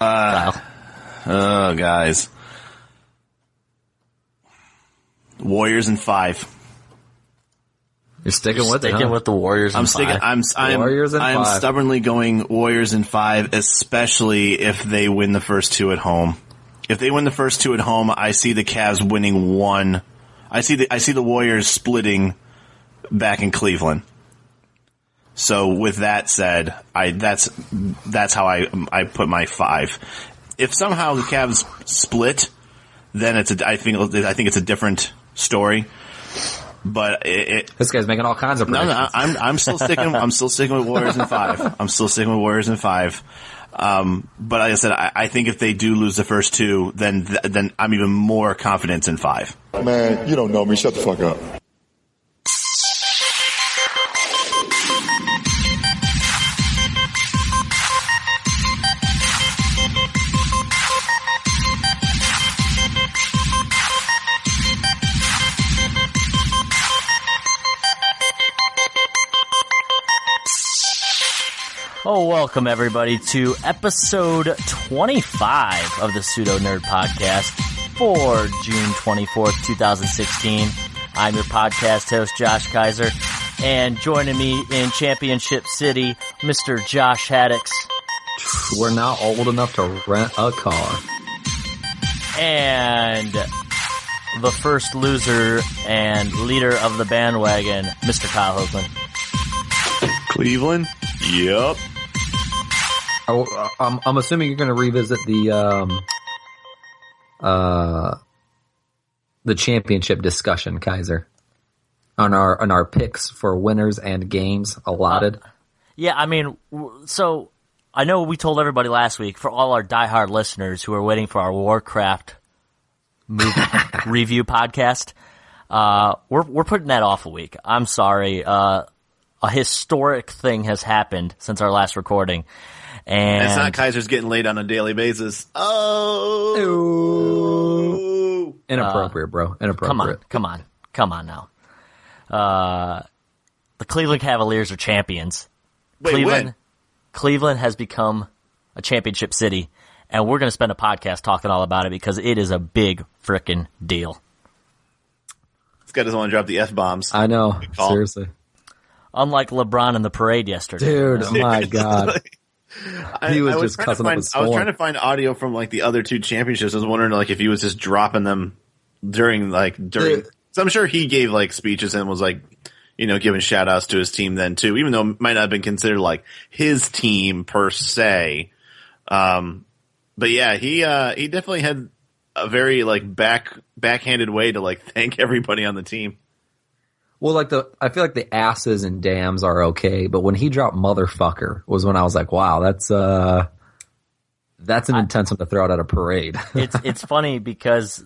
Oh, guys. Warriors in 5. You're sticking with the Warriors in 5. I'm stubbornly going Warriors in 5, especially if they win the first 2 at home. If they win the first 2 at home, I see the Cavs winning 1. I see the Warriors splitting back in Cleveland. So with that said, that's how I put my 5. If somehow the Cavs split, then I think it's a different story. But this guy's making all kinds of predictions. No, I'm still sticking with Warriors in 5. I'm still sticking with Warriors in 5. But like I said, I think if they do lose the first 2, then I'm even more confident in 5. Man, you don't know me. Shut the fuck up. Oh, welcome everybody to episode 25 of the Pseudo Nerd Podcast for June 24th, 2016. I'm your podcast host, Josh Kiser, and joining me in Championship City, Mr. Josh Haddix. We're now old enough to rent a car. And the first loser and leader of the bandwagon, Mr. Kyle Hoagland. Cleveland? Yep. I'm assuming you're going to revisit the championship discussion, Kiser, on our picks for winners and games allotted. Yeah, I mean, so I know we told everybody last week, for all our diehard listeners who are waiting for our Warcraft movie review podcast, we're putting that off a week. I'm sorry. A historic thing has happened since our last recording. And it's not Kaiser's getting laid on a daily basis. Oh, inappropriate, bro. Inappropriate. Come on now. The Cleveland Cavaliers are champions. Wait, when? Cleveland has become a championship city, and we're going to spend a podcast talking all about it because it is a big frickin' deal. This guy doesn't want to drop the F-bombs. I know, seriously. Unlike LeBron in the parade yesterday. Dude, oh my God. He was just cussing up his scorn. I was trying to find audio from like the other 2 championships. I was wondering like if he was just dropping them during. So I'm sure he gave like speeches and was like, giving shout outs to his team then too, even though it might not have been considered like his team per se. But yeah, he definitely had a very like backhanded way to like thank everybody on the team. Well, I feel like the asses and dams are okay, but when he dropped motherfucker was when I was like, wow, that's an intense one to throw out at a parade. It's funny because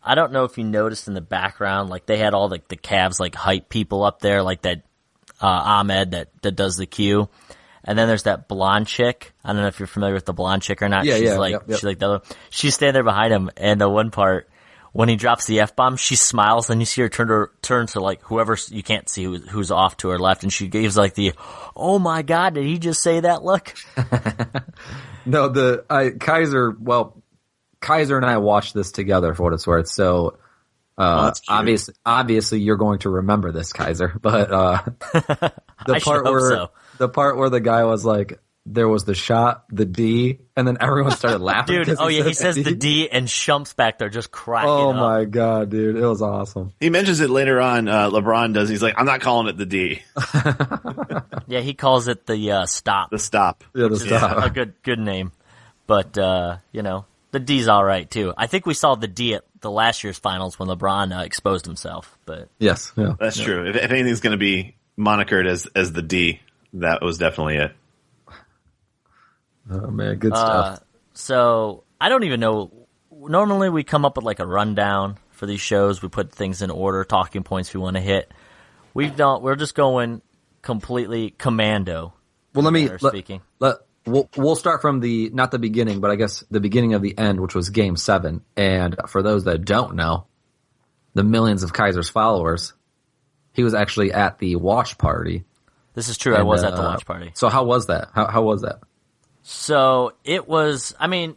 I don't know if you noticed in the background, like they had all the Cavs like hype people up there, like that Ahmed that does the cue, and then there's that blonde chick. I don't know if you're familiar with the blonde chick or not. Yeah, she's like the other. She's standing there behind him, and the one part. When he drops the F-bomb, she smiles, and you see her turn to like whoever, you can't see who's off to her left, and she gives like the, oh my God, did he just say that look? No, Kiser and I watched this together for what it's worth, so obviously you're going to remember this, Kiser, but the part where the guy was like, there was the shot, the D, and then everyone started laughing. Dude, he says the D, and Shump's back there just cracking up. Oh my God, dude. It was awesome. He mentions it later on, LeBron does. He's like, I'm not calling it the D. Yeah, he calls it the stop. The stop. Yeah, the stop. A good name. But, the D's all right, too. I think we saw the D at the last year's finals when LeBron exposed himself. But yes, yeah. That's true. If anything's going to be monikered as the D, that was definitely it. Oh man, good stuff. So I don't even know. Normally we come up with like a rundown for these shows. We put things in order, talking points we want to hit. We're just going completely commando. Well, we'll start from not the beginning, but I guess the beginning of the end, which was Game 7. And for those that don't know, the millions of Kiser's followers, he was actually at the watch party. This is true. I was at the watch party. So how was that? How was that? So it was, I mean,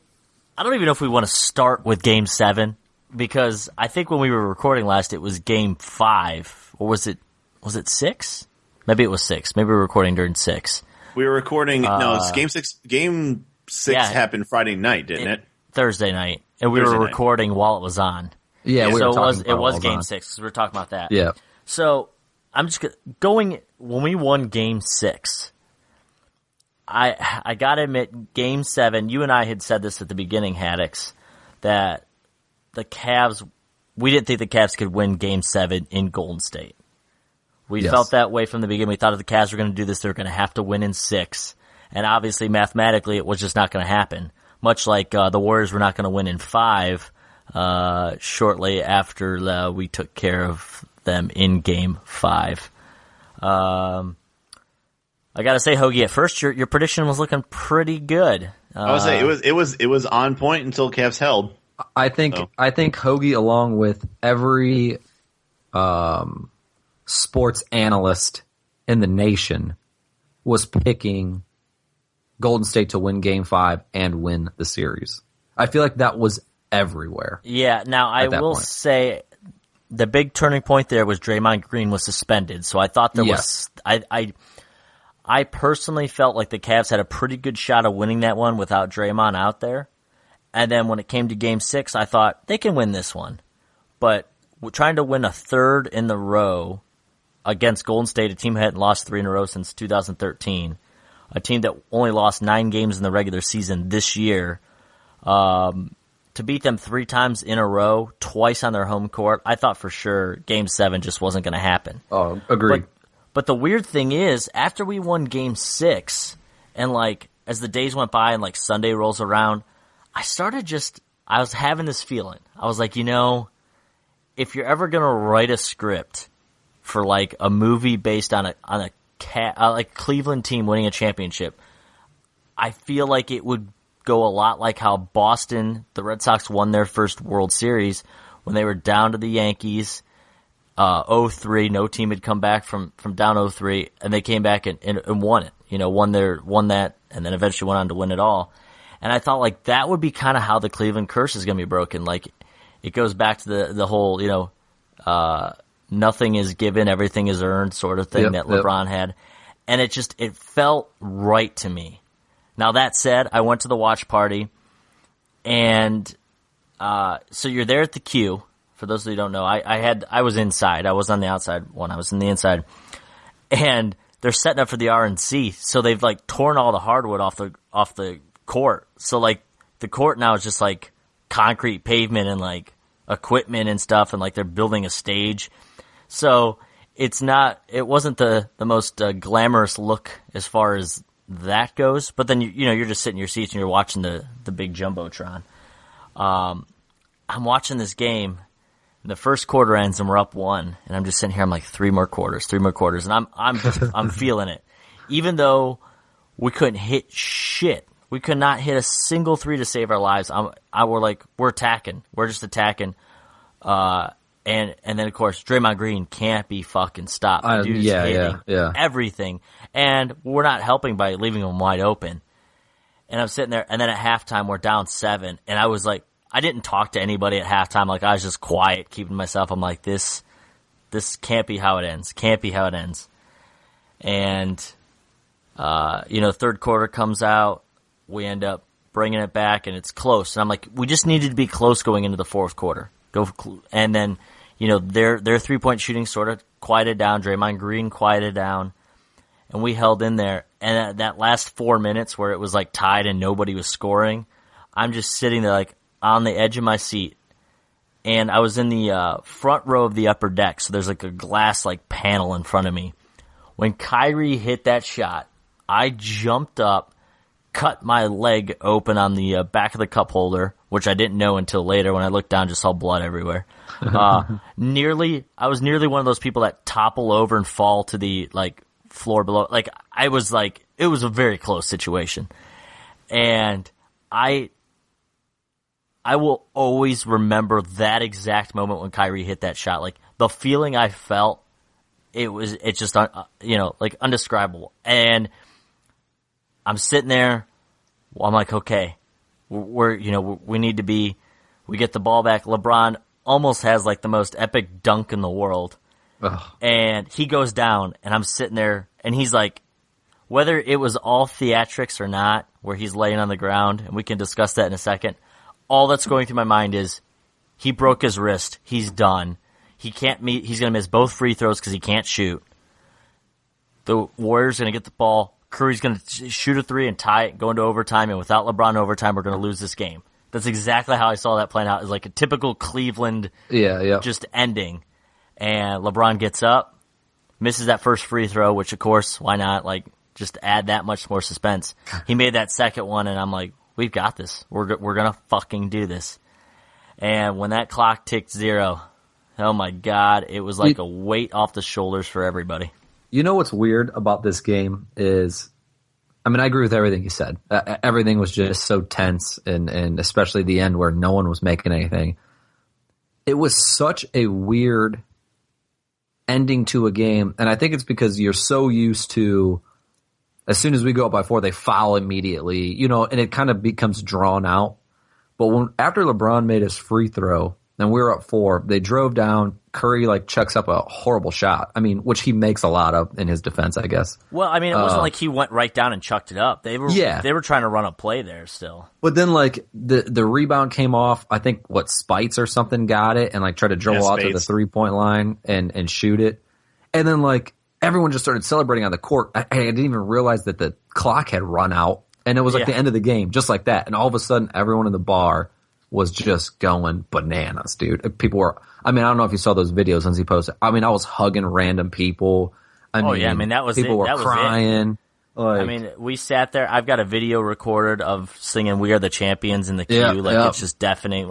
I don't even know if we want to start with Game 7, because I think when we were recording last, it was Game 5. Or was it 6? Maybe it was 6. Maybe we were recording during 6. We were recording, no, it's Game 6. Game 6 happened Friday night, didn't it? Thursday night. And we were recording while it was on. Yeah, we were talking it was Game 6, because we were talking about that. Yeah. So I'm just going, when we won Game 6, I gotta admit, Game 7, you and I had said this at the beginning, Haddix, that the Cavs, we didn't think the Cavs could win Game 7 in Golden State. We felt that way from the beginning. We thought if the Cavs were going to do this, they were going to have to win in 6. And obviously, mathematically, it was just not going to happen. Much like the Warriors were not going to win in 5 shortly after we took care of them in Game 5. I gotta say, Hougie, at first your prediction was looking pretty good. I would say it was on point until Cavs held. I think Hougie, along with every sports analyst in the nation, was picking Golden State to win Game 5 and win the series. I feel like that was everywhere. Yeah. Now I will say the big turning point there was Draymond Green was suspended, so I thought there was I personally felt like the Cavs had a pretty good shot of winning that one without Draymond out there. And then when it came to Game 6, I thought they can win this one. But trying to win a third in the row against Golden State, a team that hadn't lost 3 in a row since 2013, a team that only lost 9 games in the regular season this year, to beat them 3 times in a row, twice on their home court, I thought for sure Game 7 just wasn't going to happen. Oh, agreed. But the weird thing is, after we won Game 6, and like as the days went by and like Sunday rolls around, I was having this feeling. I was like, if you're ever gonna write a script for like a movie based on a Cleveland team winning a championship, I feel like it would go a lot like how Boston, the Red Sox, won their first World Series when they were down to the Yankees. 0-3, no team had come back from down 0-3, and they came back and won it. Won that, and then eventually went on to win it all. And I thought like that would be kind of how the Cleveland curse is going to be broken. Like it goes back to the whole nothing is given, everything is earned sort of thing that LeBron had, and it felt right to me. Now that said, I went to the watch party, and so you're there at the queue. For those of you who don't know, I was inside. I was on the outside one. I was in the inside. And they're setting up for the RNC, so they've like torn all the hardwood off the court. So like the court now is just like concrete pavement and like equipment and stuff, and like they're building a stage. So it wasn't the most glamorous look as far as that goes. But then you're just sitting in your seats and you're watching the big jumbotron. I'm watching this game. The first quarter ends and we're up 1, and I'm just sitting here. I'm like 3 more quarters, and I'm feeling it. Even though we couldn't hit shit, we could not hit a single 3 to save our lives. We're attacking, we're just attacking, and then of course Draymond Green can't be fucking stopped. The dude's hitting everything, and we're not helping by leaving him wide open. And I'm sitting there, and then at halftime we're down 7, and I was like. I didn't talk to anybody at halftime. Like, I was just quiet, keeping myself. I'm like, this can't be how it ends. Can't be how it ends. And, third quarter comes out. We end up bringing it back, and it's close. And I'm like, we just needed to be close going into the fourth quarter. And then, their 3-point shooting sort of quieted down. Draymond Green quieted down. And we held in there. And that last 4 minutes where it was like tied and nobody was scoring, I'm just sitting there like, on the edge of my seat, and I was in the front row of the upper deck, so there's like a glass like panel in front of me. When Kyrie hit that shot, I jumped up, cut my leg open on the back of the cup holder, which I didn't know until later when I looked down, just saw blood everywhere. I was nearly one of those people that topple over and fall to the like floor below. Like it was a very close situation, and I will always remember that exact moment when Kyrie hit that shot. Like the feeling I felt, it's just, like undescribable. And I'm sitting there, Well, I'm like, okay, we need to be. We get the ball back. LeBron almost has like the most epic dunk in the world, and he goes down, and I'm sitting there, and he's like, whether it was all theatrics or not, where he's laying on the ground, and we can discuss that in a second. All that's going through my mind is he broke his wrist. He's done. He can't meet. He's going to miss both free throws because he can't shoot. The Warriors are going to get the ball. Curry's going to shoot a three and tie it, go into overtime. And without LeBron in overtime, we're going to lose this game. That's exactly how I saw that playing out. It's like a typical Cleveland just ending. And LeBron gets up, misses that first free throw, which, of course, why not? Like, just add that much more suspense. He made that second one, and I'm like, we've got this. We're going to fucking do this. And when that clock ticked 0, oh my God, it was like a weight off the shoulders for everybody. You know what's weird about this game is, I mean, I agree with everything you said. Everything was just so tense, and especially the end where no one was making anything. It was such a weird ending to a game, and I think it's because you're so used to, as soon as we go up by 4, they foul immediately, and it kind of becomes drawn out. But after LeBron made his free throw and we were up 4, they drove down. Curry chucks up a horrible shot. I mean, which he makes a lot of in his defense, I guess. Well, I mean, it wasn't like he went right down and chucked it up. They were trying to run a play there still. But then the rebound came off. I think Spites or something got it and tried to dribble out to the 3-point line and shoot it. And then everyone just started celebrating on the court. I didn't even realize that the clock had run out. And it was the end of the game, just like that. And all of a sudden, everyone in the bar was just going bananas, dude. People were, I don't know if you saw those videos since he posted. I was hugging random people. That was people it. Were crying. We sat there. I've got a video recorded of singing "We Are the Champions" in the queue. It's just deafening.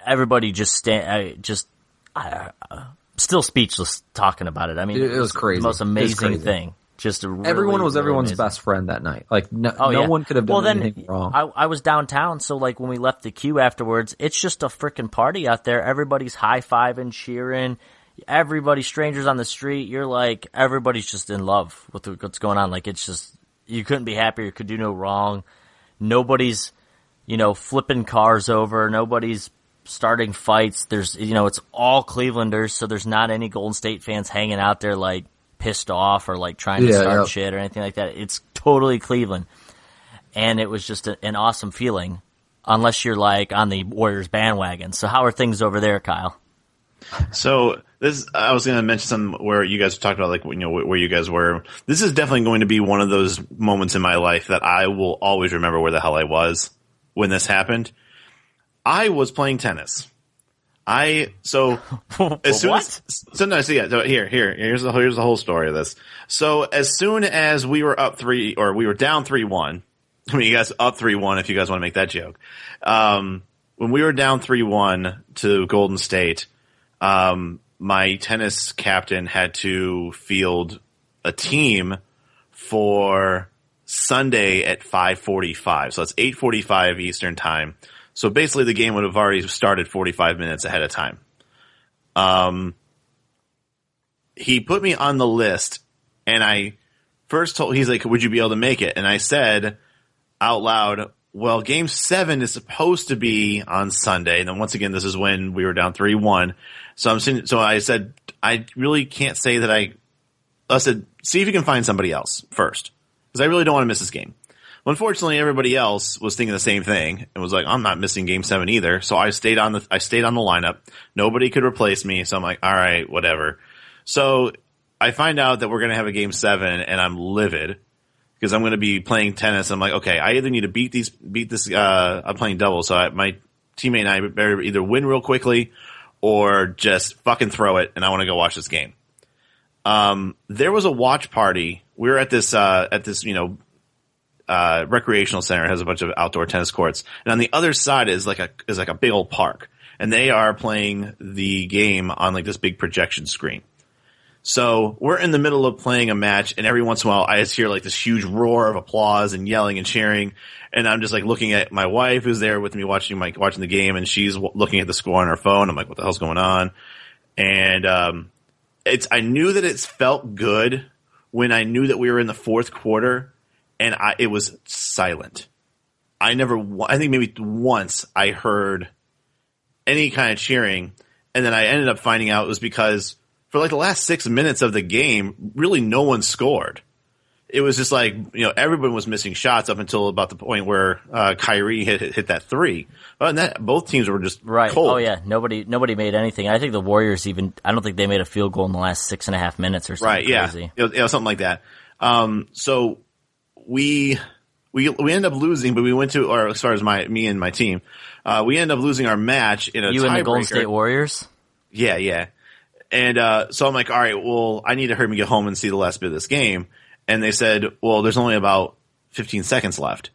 Everybody still speechless talking about it. I mean, it was crazy. The most amazing thing. Everyone was everyone's best friend that night. No one could have done anything wrong. I was downtown, so when we left the queue afterwards, it's just a freaking party out there. Everybody's high-fiving, cheering. Everybody, strangers on the street. You're everybody's just in love with what's going on. It's just, you couldn't be happier. You could do no wrong. Nobody's, flipping cars over. Nobody's starting fights. There's, it's all Clevelanders, so there's not any Golden State fans hanging out there pissed off or trying to start shit or anything like that. It's totally Cleveland. And it was just an awesome feeling, unless you're on the Warriors bandwagon. So how are things over there, Kyle? So I was going to mention some where you guys talked about where you guys were. This is definitely going to be one of those moments in my life that I will always remember where the hell I was when this happened. I was playing tennis. Here's the whole story of this. So as soon as we were up 3, or we were down 3-1, you guys up 3-1 if you guys want to make that joke. When we were down 3-1 to Golden State, my tennis captain had to field a team for Sunday at 5:45. So that's 8:45 Eastern time. So basically the game would have already started 45 minutes ahead of time. He put me on the list, and I first he's like, would you be able to make it? And I said out loud, well, game 7 is supposed to be on Sunday. And then once again, this is when we were down 3-1. So I said, I really can't say that I said, see if you can find somebody else first, because I really don't want to miss this game. Well, unfortunately, everybody else was thinking the same thing and was like, I'm not missing game 7 either. So I stayed on the lineup. Nobody could replace me. So I'm like, all right, whatever. So I find out that we're going to have a game 7, and I'm livid because I'm going to be playing tennis. I'm like, okay, I either need to beat this, I'm playing doubles. So my teammate and I better either win real quickly or just fucking throw it. And I want to go watch this game. There was a watch party. We were at this, recreational center. It has a bunch of outdoor tennis courts, and on the other side is like a big old park, and they are playing the game on this big projection screen. So we're in the middle of playing a match, and every once in a while I just hear this huge roar of applause and yelling and cheering, and I'm just looking at my wife who's there with me watching the game, and she's looking at the score on her phone. I'm like, what the hell's going on? And I knew that it felt good when I knew that we were in the fourth quarter and it was silent. I think maybe once I heard any kind of cheering, and then I ended up finding out it was because for like the last 6 minutes of the game, really no one scored. It was just like, everyone was missing shots up until about the point where Kyrie hit that three. Other than that, both teams were just cold. Oh yeah, nobody made anything. I think the Warriors I don't think they made a field goal in the last 6.5 minutes or something crazy. Yeah, something like that. So we ended up losing, but we went to, or as far as me and my team, we ended up losing our match in a tiebreaker. You and the Golden State Warriors? Yeah. And so I'm like, all right, well, I need to hurry and get home and see the last bit of this game. And they said, well, there's only about 15 seconds left.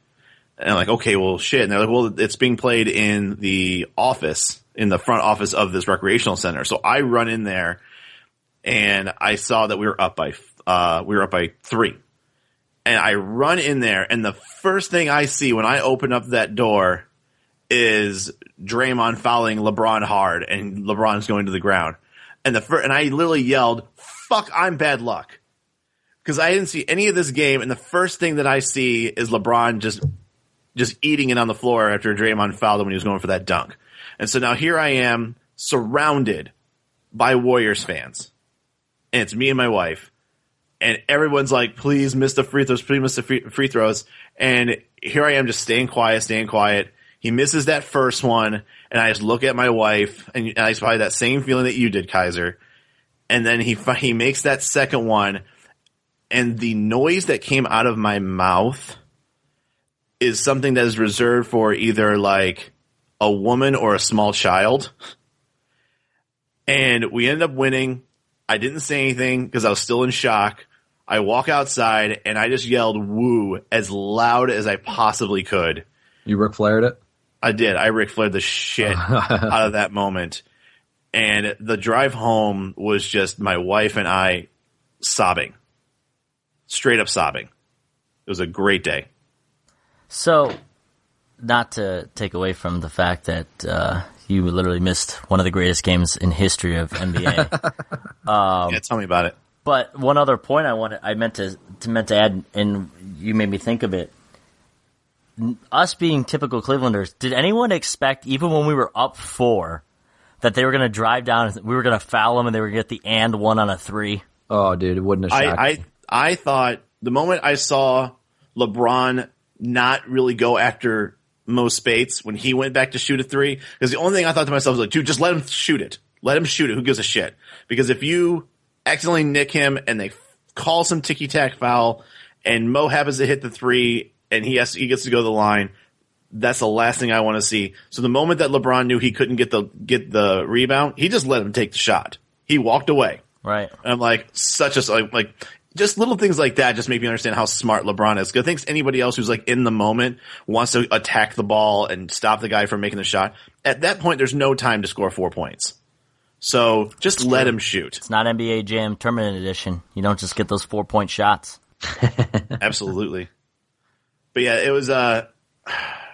And I'm like, okay, well, shit. And they're like, well, it's being played in the office, in the front office of this recreational center. So I run in there, and I saw that we were up by 3. And I run in there, and the first thing I see when I open up that door is Draymond fouling LeBron hard, and LeBron's going to the ground. And I literally yelled, "Fuck, I'm bad luck." Because I didn't see any of this game, and the first thing that I see is LeBron just eating it on the floor after Draymond fouled him when he was going for that dunk. And so now here I am, surrounded by Warriors fans. And it's me and my wife. And everyone's like, please miss the free throws, please miss the free throws. And here I am just staying quiet. He misses that first one, and I just look at my wife, and I probably that same feeling that you did, Kiser. And then he makes that second one, and the noise that came out of my mouth is something that is reserved for either like a woman or a small child. And we ended up winning. I didn't say anything because I was still in shock. I walk outside and I just yelled "woo" as loud as I possibly could. You Ric Flaired it? I did. I Ric Flaired the shit out of that moment. And the drive home was just my wife and I sobbing. Straight up sobbing. It was a great day. So, not to take away from the fact that you literally missed one of the greatest games in history of NBA. Yeah, tell me about it. But one other point I meant to add, and you made me think of it. Us being typical Clevelanders, did anyone expect, even when we were up 4, that they were going to drive down, we were going to foul them, and they were going to get the and one on a 3? Oh, dude, it wouldn't have shocked. I thought the moment I saw LeBron not really go after Mo Spates when he went back to shoot a 3, because the only thing I thought to myself was like, dude, just let him shoot it. Let him shoot it. Who gives a shit? Because if you accidentally nick him and they call some ticky-tack foul and Mo happens to hit the 3 and he gets to go to the line, that's the last thing I want to see. So the moment that LeBron knew he couldn't get the rebound, he just let him take the shot. He walked away. Right. And I'm like, just little things like that just make me understand how smart LeBron is. Because I think anybody else who's like in the moment wants to attack the ball and stop the guy from making the shot. At that point, there's no time to score 4 points. So just let him shoot. It's not NBA Jam Tournament Edition. You don't just get those 4-point shots. Absolutely. But yeah, it was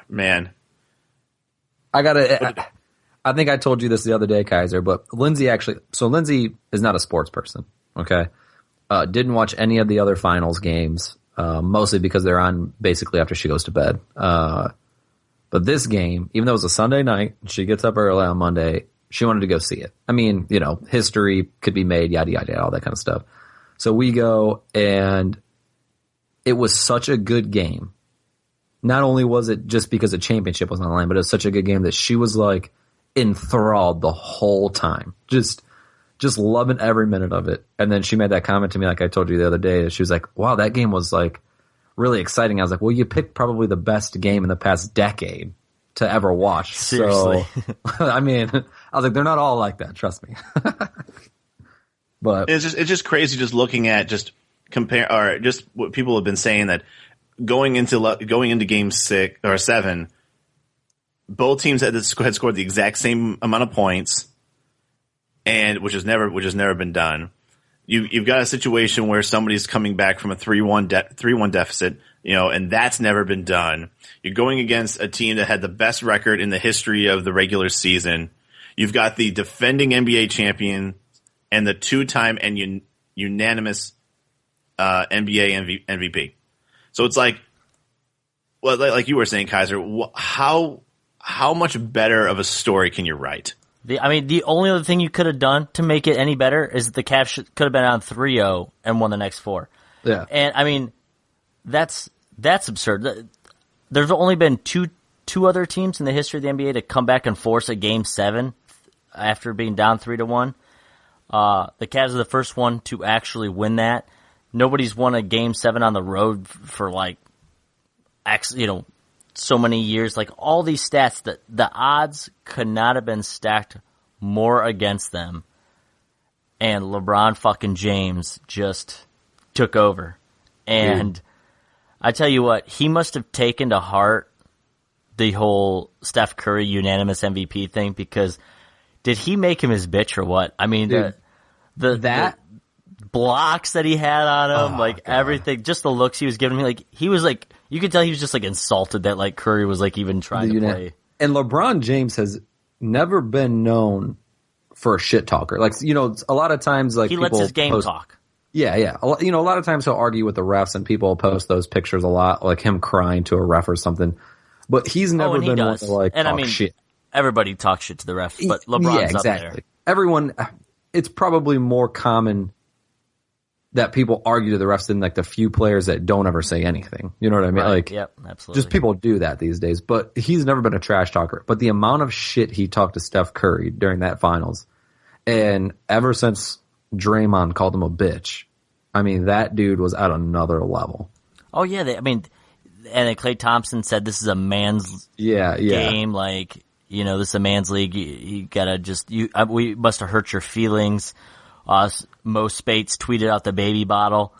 man. I think I told you this the other day, Kiser, but Lindsay is not a sports person, okay? Didn't watch any of the other finals games, mostly because they're on basically after she goes to bed. But this game, even though it was a Sunday night, she gets up early on Monday, she wanted to go see it. I mean, history could be made, yada, yada, yada, all that kind of stuff. So we go, and it was such a good game. Not only was it just because the championship was on the line, but it was such a good game that she was like enthralled the whole time. Just loving every minute of it. And then she made that comment to me, like I told you the other day, that she was like, wow, that game was like really exciting. I was like, well, you picked probably the best game in the past decade to ever watch. Seriously. So, I mean, I was like, they're not all like that. Trust me. But it's just crazy just looking at just compare, or just what people have been saying, that going into game 6 or 7, both teams had scored the exact same amount of points, and which has never been done. You've got a situation where somebody's coming back from a 3-1 deficit, and that's never been done. You're going against a team that had the best record in the history of the regular season. You've got the defending NBA champion and the 2-time and unanimous NBA MVP. So it's like, well, like you were saying, Kiser, how much better of a story can you write? The only other thing you could have done to make it any better is that the Cavs could have been on 3-0 and won the next 4. Yeah. And, I mean, that's absurd. There's only been two other teams in the history of the NBA to come back and force a Game 7 after being down 3-1. The Cavs are the first one to actually win that. Nobody's won a Game 7 on the road for, like, so many years. Like, all these stats, that the odds could not have been stacked more against them. And LeBron fucking James just took over. And I tell you what, he must have taken to heart the whole Steph Curry unanimous MVP thing, because did he make him his bitch or what? I mean, the blocks that he had on him, everything, just the looks he was giving me, like, he was like, you could tell he was just like insulted that like Curry was like even trying to play. And LeBron James has never been known for a shit talker. Like, a lot of times, like, he lets his game talk. Yeah. A lot of times he'll argue with the refs, and people post those pictures a lot, like him crying to a ref or something. But he's never been one to like talk shit. Everybody talks shit to the refs, but LeBron's up there. Everyone, it's probably more common that people argue to the refs than like the few players that don't ever say anything. You know what I mean? Right. Like, yep, absolutely. Just people do that these days. But he's never been a trash talker. But the amount of shit he talked to Steph Curry during that finals, and ever since Draymond called him a bitch, I mean, that dude was at another level. Oh yeah, and then Klay Thompson said this is a man's game. Like, this is a man's league. You gotta we must have hurt your feelings. Mo Spates tweeted out the baby bottle.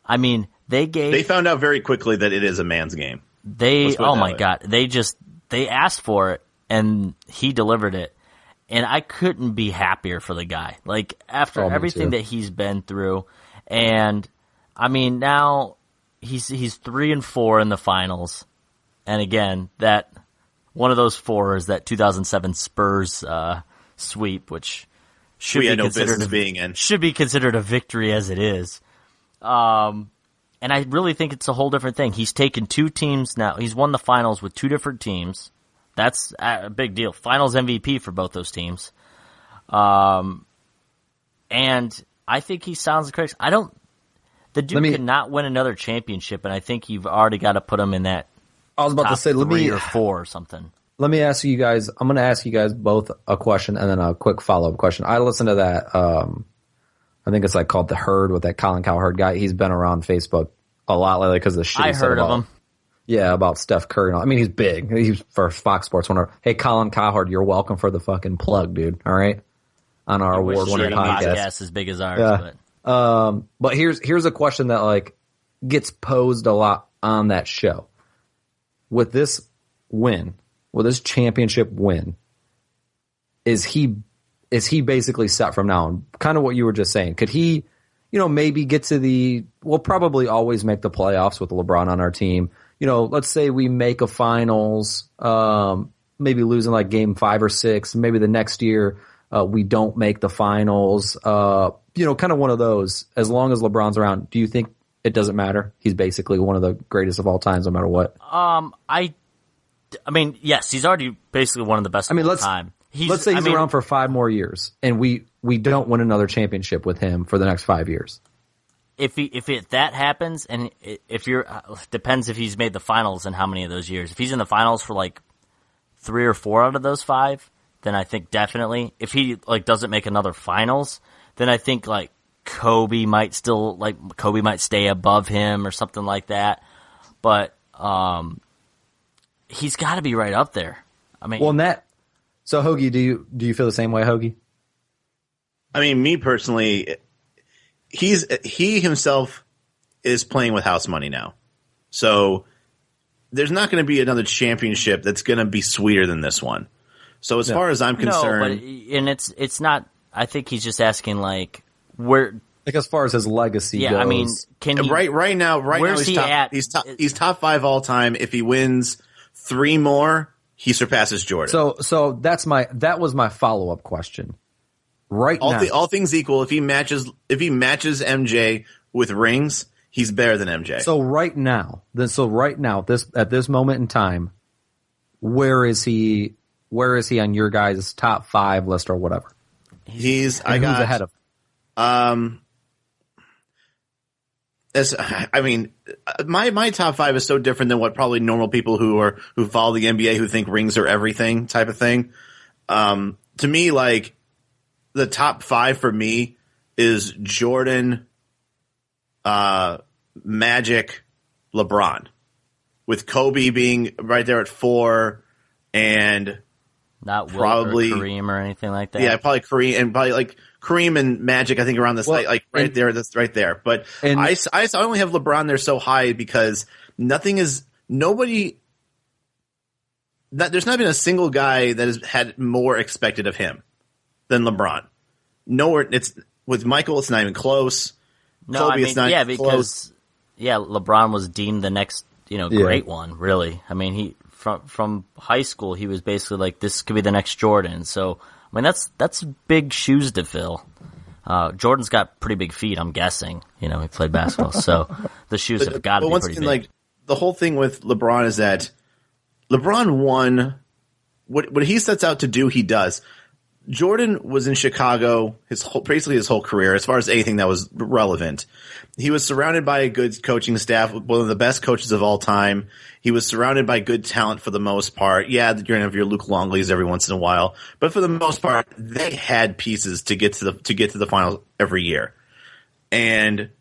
I mean, they found out very quickly that it is a man's game. God, they asked for it and he delivered it, and I couldn't be happier for the guy. Like, after everything that he's been through, and I mean, now he's 3-4 in the finals, and again, that one of those 4 is that 2007 Spurs sweep, which should be considered a victory as it is. And I really think it's a whole different thing. He's taken 2 teams now. He's won the finals with 2 different teams. That's a big deal. Finals MVP for both those teams. And I think he sounds correct. The dude could not win another championship, and I think you've already got to put him in that. I was about to say, 3 or 4 or something. Let me ask you guys. I'm going to ask you guys both a question and then a quick follow-up question. I listened to that. I think it's like called The Herd with that Colin Cowherd guy. He's been around Facebook a lot lately because of the shit he said about him. Yeah, about Steph Curry. I mean, he's big. He's for Fox Sports. Hey, Colin Cowherd, you're welcome for the fucking plug, dude. All right, on our award-winning podcast as big as ours. Yeah. But here's a question that like gets posed a lot on that show. With this win, with this championship win, is he basically set from now on? Kind of what you were just saying. Could he, maybe get to we'll probably always make the playoffs with LeBron on our team. Let's say we make a finals, maybe losing like game 5 or 6. Maybe the next year we don't make the finals. Kind of one of those. As long as LeBron's around, do you think it doesn't matter? He's basically one of the greatest of all times, no matter what. I mean, yes, he's already basically one of the best of all time. Let's say he's around for 5 more years, and we don't win another championship with him for the next 5 years. If that happens, and depends if he's made the finals in how many of those years. If he's in the finals for like 3 or 4 out of those 5, then I think definitely. If he like doesn't make another finals, then I think like Kobe might stay above him or something like that. But he's got to be right up there. I mean, so Hougie, do you feel the same way, Hougie? I mean, me personally, he himself is playing with house money now. So there's not going to be another championship that's going to be sweeter than this one. So as far as I'm concerned, it's not. I think he's just asking like where. Like as far as his legacy goes. I mean, can he, right now where's he at? He's top 5 all time. If he wins 3 more, he surpasses Jordan. So that was my follow-up question. Now, all things equal, if he matches MJ with rings, he's better than MJ. So right now, at this moment in time, where is he on your guys' top 5 list or whatever? Who's ahead of? My top 5 is so different than what probably normal people who follow the NBA who think rings are everything type of thing. To me, like the top 5 for me is Jordan, Magic, LeBron, with Kobe being right there at 4, and not probably Wilt or Kareem or anything like that. Yeah, probably Kareem, and probably like Kareem and Magic. I think around this right there. That's right there. But I only have LeBron there so high because there's not been a single guy that has had more expected of him than LeBron. Nowhere. It's with Michael. It's not even close. No, Kobe, it's not even close. LeBron was deemed the next, great one. Really, I mean, he from high school, he was basically like, this could be the next Jordan. So, I mean, that's big shoes to fill. Jordan's got pretty big feet, I'm guessing. He played basketball, so the shoes have got to be pretty big. Like the whole thing with LeBron is that LeBron won what he sets out to do. He does. Jordan was in Chicago basically his whole career, as far as anything that was relevant. He was surrounded by a good coaching staff, one of the best coaches of all time. He was surrounded by good talent for the most part. Yeah, you're gonna have your Luke Longleys every once in a while, but for the most part, they had pieces to get to the finals every year. And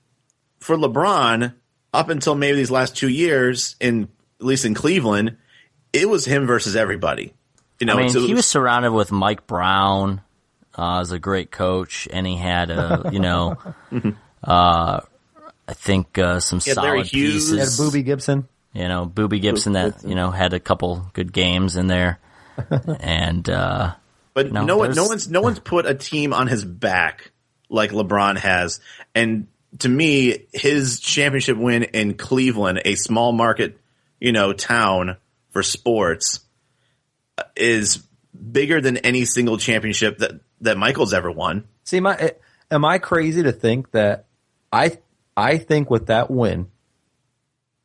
for LeBron, up until maybe these last 2 years, at least in Cleveland, it was him versus everybody. He was surrounded with Mike Brown as a great coach, and he had I think some solid pieces. He had Boobie Gibson. Boobie Gibson that had a couple good games in there, and but no one's put a team on his back like LeBron has. And to me, his championship win in Cleveland, a small market town for sports, is bigger than any single championship that Michael's ever won. See, am I crazy to think that I think with that win,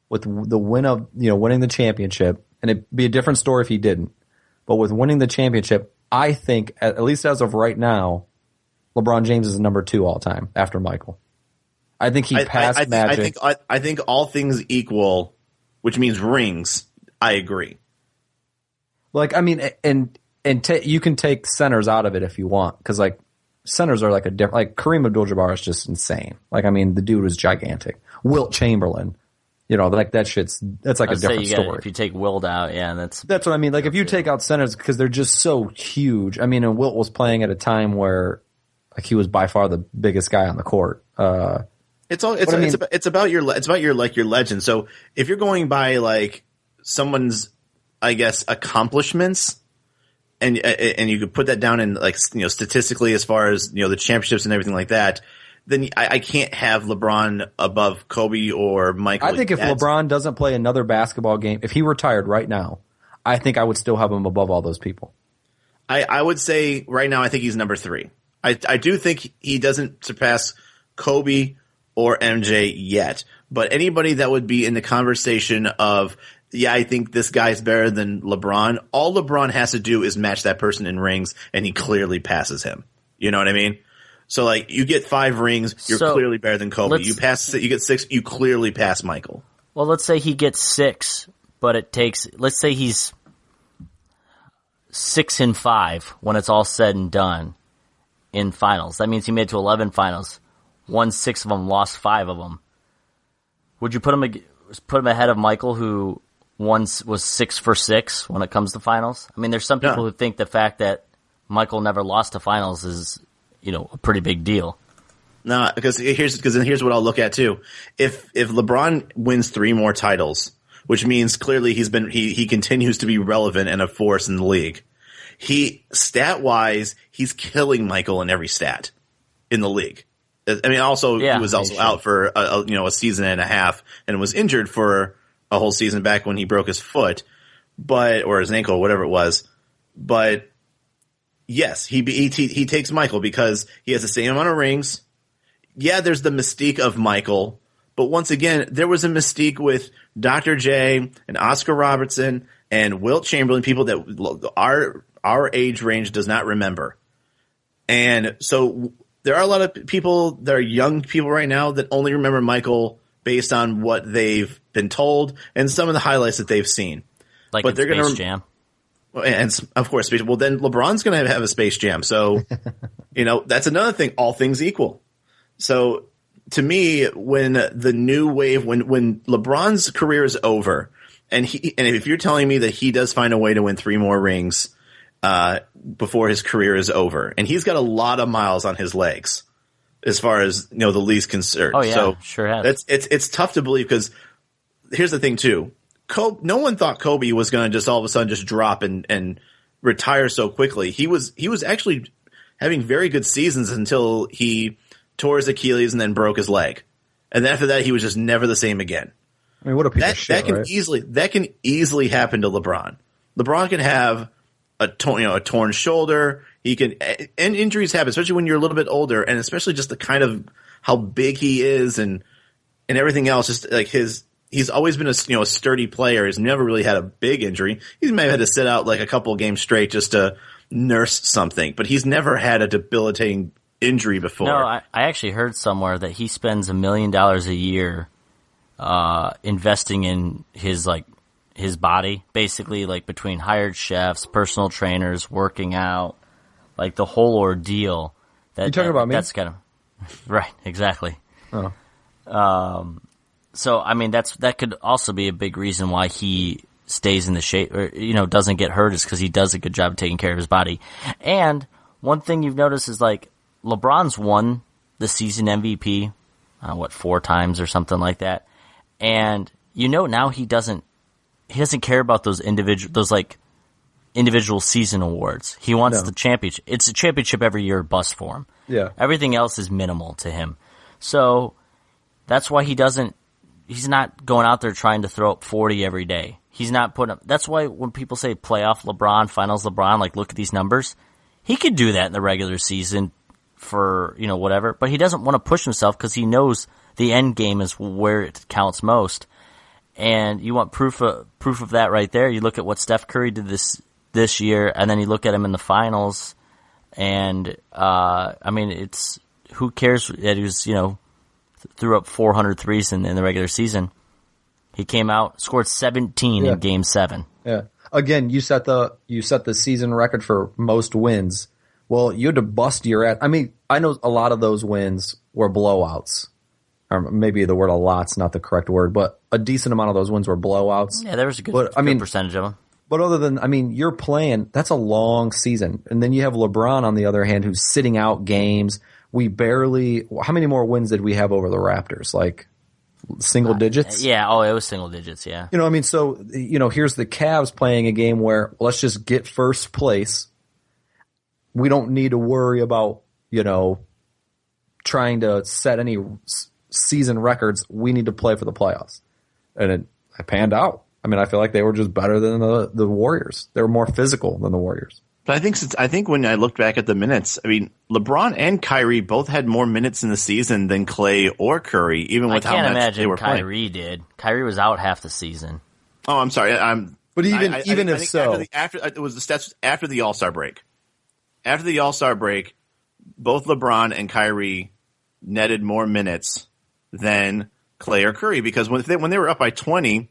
with the win of winning the championship, and it'd be a different story if he didn't, but with winning the championship, I think at least as of right now, LeBron James is number 2 all time after Michael. I think he passed Magic. I think all things equal, which means rings. I agree. Like, I mean, you can take centers out of it if you want, because like centers are like a different. Like Kareem Abdul-Jabbar is just insane. Like, I mean, the dude was gigantic. Wilt Chamberlain, like that's like a different story. If you take Wilt out, yeah, that's what I mean. Like if you take out centers because they're just so huge. I mean, and Wilt was playing at a time where like he was by far the biggest guy on the court. It's about your legend. So if you're going by like someone's, I guess, accomplishments, and you could put that down in like statistically as far as the championships and everything like that, then I can't have LeBron above Kobe or Michael. I think if LeBron doesn't play another basketball game, if he retired right now, I think I would still have him above all those people. I would say right now I think he's number 3. I do think he doesn't surpass Kobe or MJ yet, but anybody that would be in the conversation of, yeah, I think this guy's better than LeBron, all LeBron has to do is match that person in rings, and he clearly passes him. You know what I mean? So, like, you get 5 rings, you're clearly better than Kobe. You get 6, you clearly pass Michael. Well, let's say he gets 6, but let's say he's 6-5 when it's all said and done in finals. That means he made it to 11 finals, won 6 of them, lost 5 of them. Would you put him ahead of Michael, who once was 6 for 6 when it comes to finals? I mean, there's some people who think the fact that Michael never lost to finals is, a pretty big deal. No, because here's what I'll look at too. If LeBron wins 3 more titles, which means clearly he continues to be relevant and a force in the league. Stat wise, he's killing Michael in every stat in the league. I mean, also he was also out for a season and a half and was injured for a whole season back when he broke his foot, or his ankle, whatever it was. But yes, he takes Michael because he has the same amount of rings. Yeah, there's the mystique of Michael, But once again, there was a mystique with Dr. J and Oscar Robertson and Wilt Chamberlain, people that our age range does not remember. And so there are a lot of people that are young people right now that only remember Michael based on what they've been told and some of the highlights that they've seen. Like but they're Space Jam. And of course, well, then LeBron's going to have a Space Jam. So, that's another thing, all things equal. So to me, when the new wave, when LeBron's career is over, and if you're telling me that he does find a way to win 3 more rings, before his career is over, and he's got a lot of miles on his legs as far as, the league's concerned. Oh yeah, so sure has. It's tough to believe because here's the thing too. No one thought Kobe was going to just all of a sudden just drop and retire so quickly. He was actually having very good seasons until he tore his Achilles and then broke his leg. And then after that, he was just never the same again. I mean, what a piece of shit, that can easily happen to LeBron. LeBron can have a torn shoulder. He can, and injuries happen, especially when you're a little bit older, and especially just the kind of how big he is and everything else. Just like he's always been a sturdy player. He's never really had a big injury. He may have had to sit out like a couple of games straight just to nurse something, but he's never had a debilitating injury before. No, I actually heard somewhere that he spends $1 million a year investing in his body, basically, like between hired chefs, personal trainers, working out, like the whole ordeal. You talking about me? That's kind of right, exactly. Oh. So I mean, that could also be a big reason why he stays in the shape, or doesn't get hurt, is because he does a good job of taking care of his body. And one thing you've noticed is like LeBron's won the season MVP, 4 times or something like that, and now he doesn't care about those individual season awards. He wants the championship. It's a championship every year, bust for him. Yeah. Everything else is minimal to him. So that's why he's not going out there trying to throw up 40 every day. He's not putting up, that's why when people say playoff LeBron, finals LeBron, like look at these numbers, he could do that in the regular season for, whatever, but he doesn't want to push himself because he knows the end game is where it counts most. And you want proof of that right there. You look at what Steph Curry did this year, and then you look at him in the finals, and I mean, it's who cares that he was threw up 400 threes in the regular season. He came out, scored 17 in Game 7. Yeah. Again, you set the season record for most wins. Well, you had to bust your ass. I mean, I know a lot of those wins were blowouts. Or maybe the word "a lot's" not the correct word, but a decent amount of those wins were blowouts. Yeah, there was a good percentage of them. But other than, you're playing, that's a long season. And then you have LeBron, on the other hand, who's sitting out games. How many more wins did we have over the Raptors? Like single digits? Yeah, it was single digits, yeah. So, here's the Cavs playing a game where let's just get first place. We don't need to worry about, trying to set any season records. We need to play for the playoffs. And it panned out. I feel like they were just better than the Warriors. They were more physical than the Warriors. But I think when I looked back at the minutes, LeBron and Kyrie both had more minutes in the season than Clay or Curry, even with how much they were playing. Kyrie did. Kyrie was out half the season. Oh, I'm sorry. But even if so, after it was the stats after the All-Star break. After the All-Star break, both LeBron and Kyrie netted more minutes than Clay or Curry, because when they were up by 20.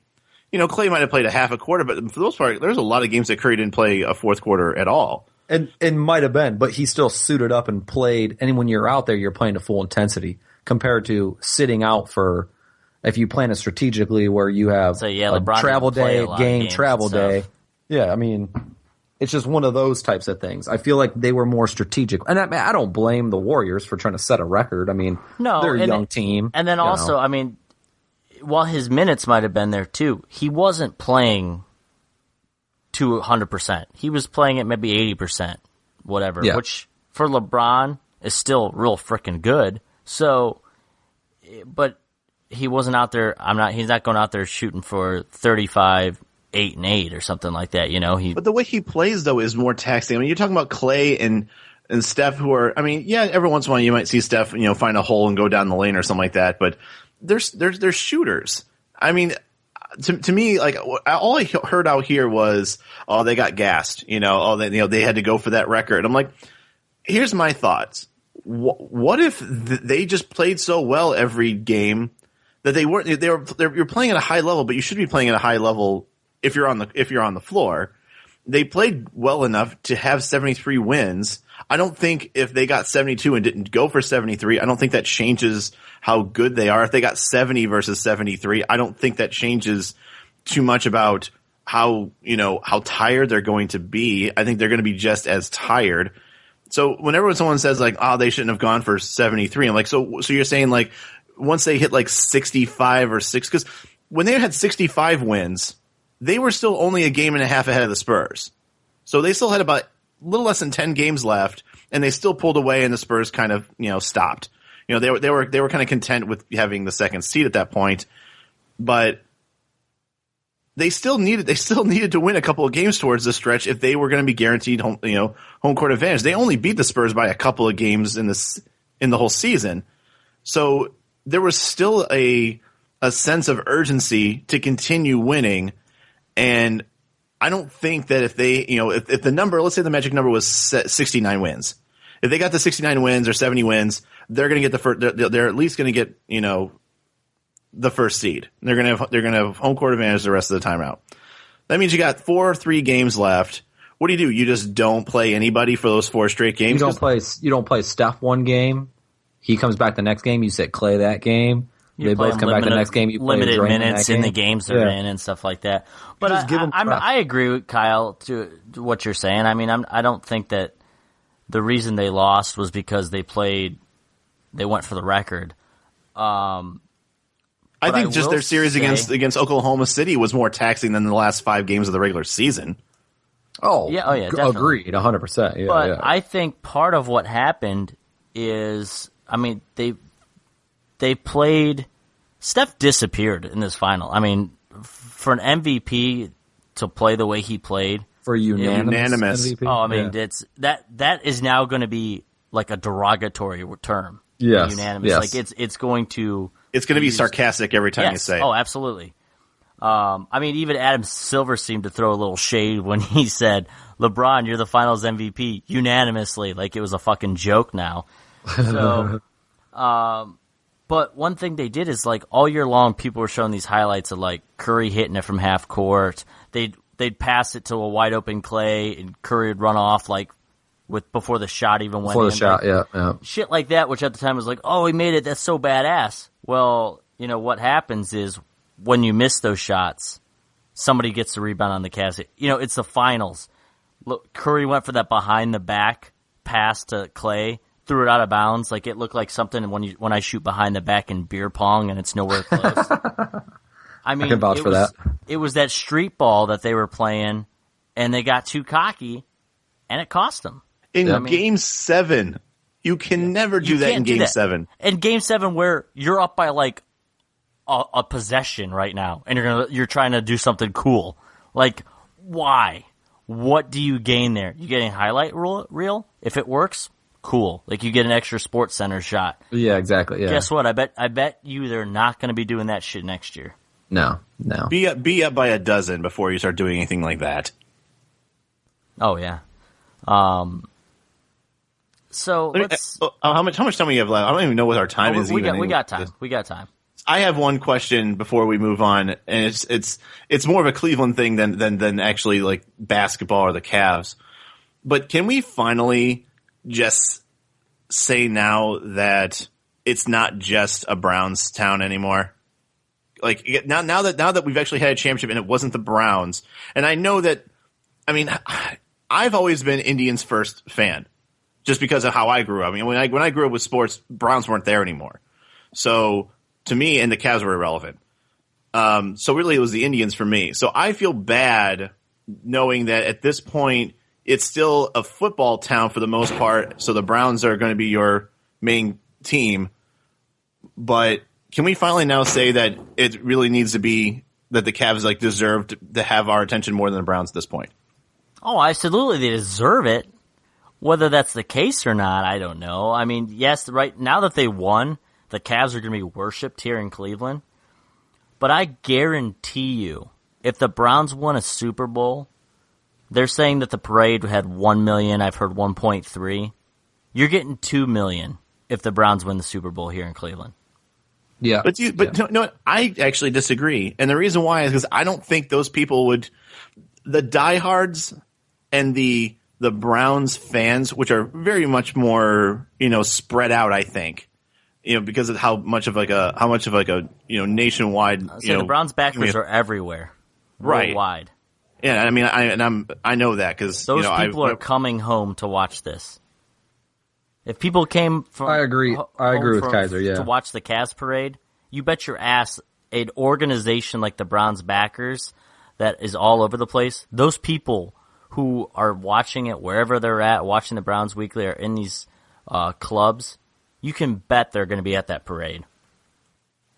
Clay might have played a half a quarter, but for the most part, there's a lot of games that Curry didn't play a fourth quarter at all. And might have been, but he still suited up and played. And when you're out there, you're playing at full intensity compared to sitting out for, if you plan it strategically where you have a travel day, game travel day. Yeah, it's just one of those types of things. I feel like they were more strategic. And I don't blame the Warriors for trying to set a record. No, they're a young team. And then also, while his minutes might have been there too, he wasn't playing to 100%. He was playing at maybe 80%, whatever, which for LeBron is still real freaking good. So, but he wasn't out there. He's not going out there shooting for 35, 8 and 8 or something like that. But the way he plays though is more taxing. You're talking about Clay and Steph, who are, every once in a while you might see Steph, find a hole and go down the lane or something like that. But they're shooters. I mean, to me, like, all I heard out here was, oh, they got gassed, they had to go for that record. I'm like, here's my thoughts. What if they just played so well every game that you're playing at a high level, but you should be playing at a high level if you're on the floor. They played well enough to have 73 wins. I don't think if they got 72 and didn't go for 73, I don't think that changes how good they are. If they got 70 versus 73, I don't think that changes too much about how tired they're going to be. I think they're going to be just as tired. So whenever someone says like, oh, they shouldn't have gone for 73, I'm like, so you're saying like once they hit like 65 or 6, because when they had 65 wins, they were still only a game and a half ahead of the Spurs. So they still had about a little less than 10 games left, and they still pulled away, and the Spurs kind of, stopped. They were kind of content with having the second seed at that point, but they still needed to win a couple of games towards the stretch if they were going to be guaranteed home court advantage. They only beat the Spurs by a couple of games in the whole season. So there was still a sense of urgency to continue winning. And I don't think that if they, if the number, let's say the magic number was 69 wins. If they got the 69 wins or 70 wins, they're going to get the first, they're at least going to get, the first seed. They're going to have home court advantage the rest of the timeout. That means you got 3 games left. What do? You just don't play anybody for those 4 straight games? You don't play Steph one game. He comes back the next game. You sit Clay that game. They both come back the next game. You play limited minutes in the games they're in and stuff like that. But I agree with Kyle to what you're saying. I mean, I don't think that the reason they lost was because they went for the record. I think just their series against Oklahoma City was more taxing than the last 5 games of the regular season. Oh yeah, definitely. Agreed, 100%. Yeah, but I think part of what happened is, I mean, they played. Steph disappeared in this final. I mean, for an MVP to play the way he played, for a unanimous MVP. Oh, I mean, that is now going to be like a derogatory term. Yes, unanimous. Yes. Like it's going to be sarcastic every time you say it. Oh, absolutely. I mean, even Adam Silver seemed to throw a little shade when he said, "LeBron, you're the Finals MVP unanimously." Like it was a fucking joke now. So, but one thing they did is like all year long, people were showing these highlights of like Curry hitting it from half court. They'd pass it to a wide open Clay, and Curry would run off like before the shot even went in. Before the shot, yeah. Shit like that, which at the time was like, oh, he made it. That's so badass. Well, what happens is when you miss those shots, somebody gets the rebound on the Cavs. It's the finals. Look, Curry went for that behind the back pass to Clay. Threw it out of bounds. Like it looked like something when I shoot behind the back in beer pong and it's nowhere close. I mean, I can vouch for that. It was that street ball that they were playing, and they got too cocky, and it cost them. Game 7, you can never do that in Game 7. In Game 7, where you're up by like a possession right now, and you're trying to do something cool. Like, why? What do you gain there? You getting highlight reel? If it works. Cool. Like you get an extra Sports Center shot. Yeah, exactly. Yeah. Guess what? I bet you they're not going to be doing that shit next year. No. Be up by a dozen before you start doing anything like that. Oh yeah. So how much time we have left? I don't even know what our time is. We got time. I have one question before we move on, and it's more of a Cleveland thing than actually like basketball or the Cavs. But can we finally just say now that it's not just a Browns town anymore? Like now that we've actually had a championship and it wasn't the Browns, and I know that, I mean, I've always been Indians first fan just because of how I grew up. I mean, when I grew up with sports, Browns weren't there anymore. So to me, and the Cavs were irrelevant. So really it was the Indians for me. So I feel bad knowing that at this point, it's still a football town for the most part, so the Browns are going to be your main team. But can we finally now say that it really needs to be that the Cavs like deserve to have our attention more than the Browns at this point? Oh, absolutely, they deserve it. Whether that's the case or not, I don't know. I mean, yes, right now that they won, the Cavs are going to be worshipped here in Cleveland. But I guarantee you, if the Browns won a Super Bowl, they're saying that the parade had 1 million. I've heard 1.3. You're getting 2 million if the Browns win the Super Bowl here in Cleveland. Yeah. No, I actually disagree. And the reason why is because I don't think those people would – the diehards and the Browns fans, which are very much more, spread out, I think, because of how much of a nationwide, the Browns backers are everywhere. Right. Worldwide. Yeah, I mean, I know that because those people are coming home to watch this. If people came from, I agree with Kiser. Yeah, to watch the Cavs parade, you bet your ass an organization like the Browns backers that is all over the place. Those people who are watching it wherever they're at, watching the Browns weekly, or in these clubs, you can bet they're going to be at that parade.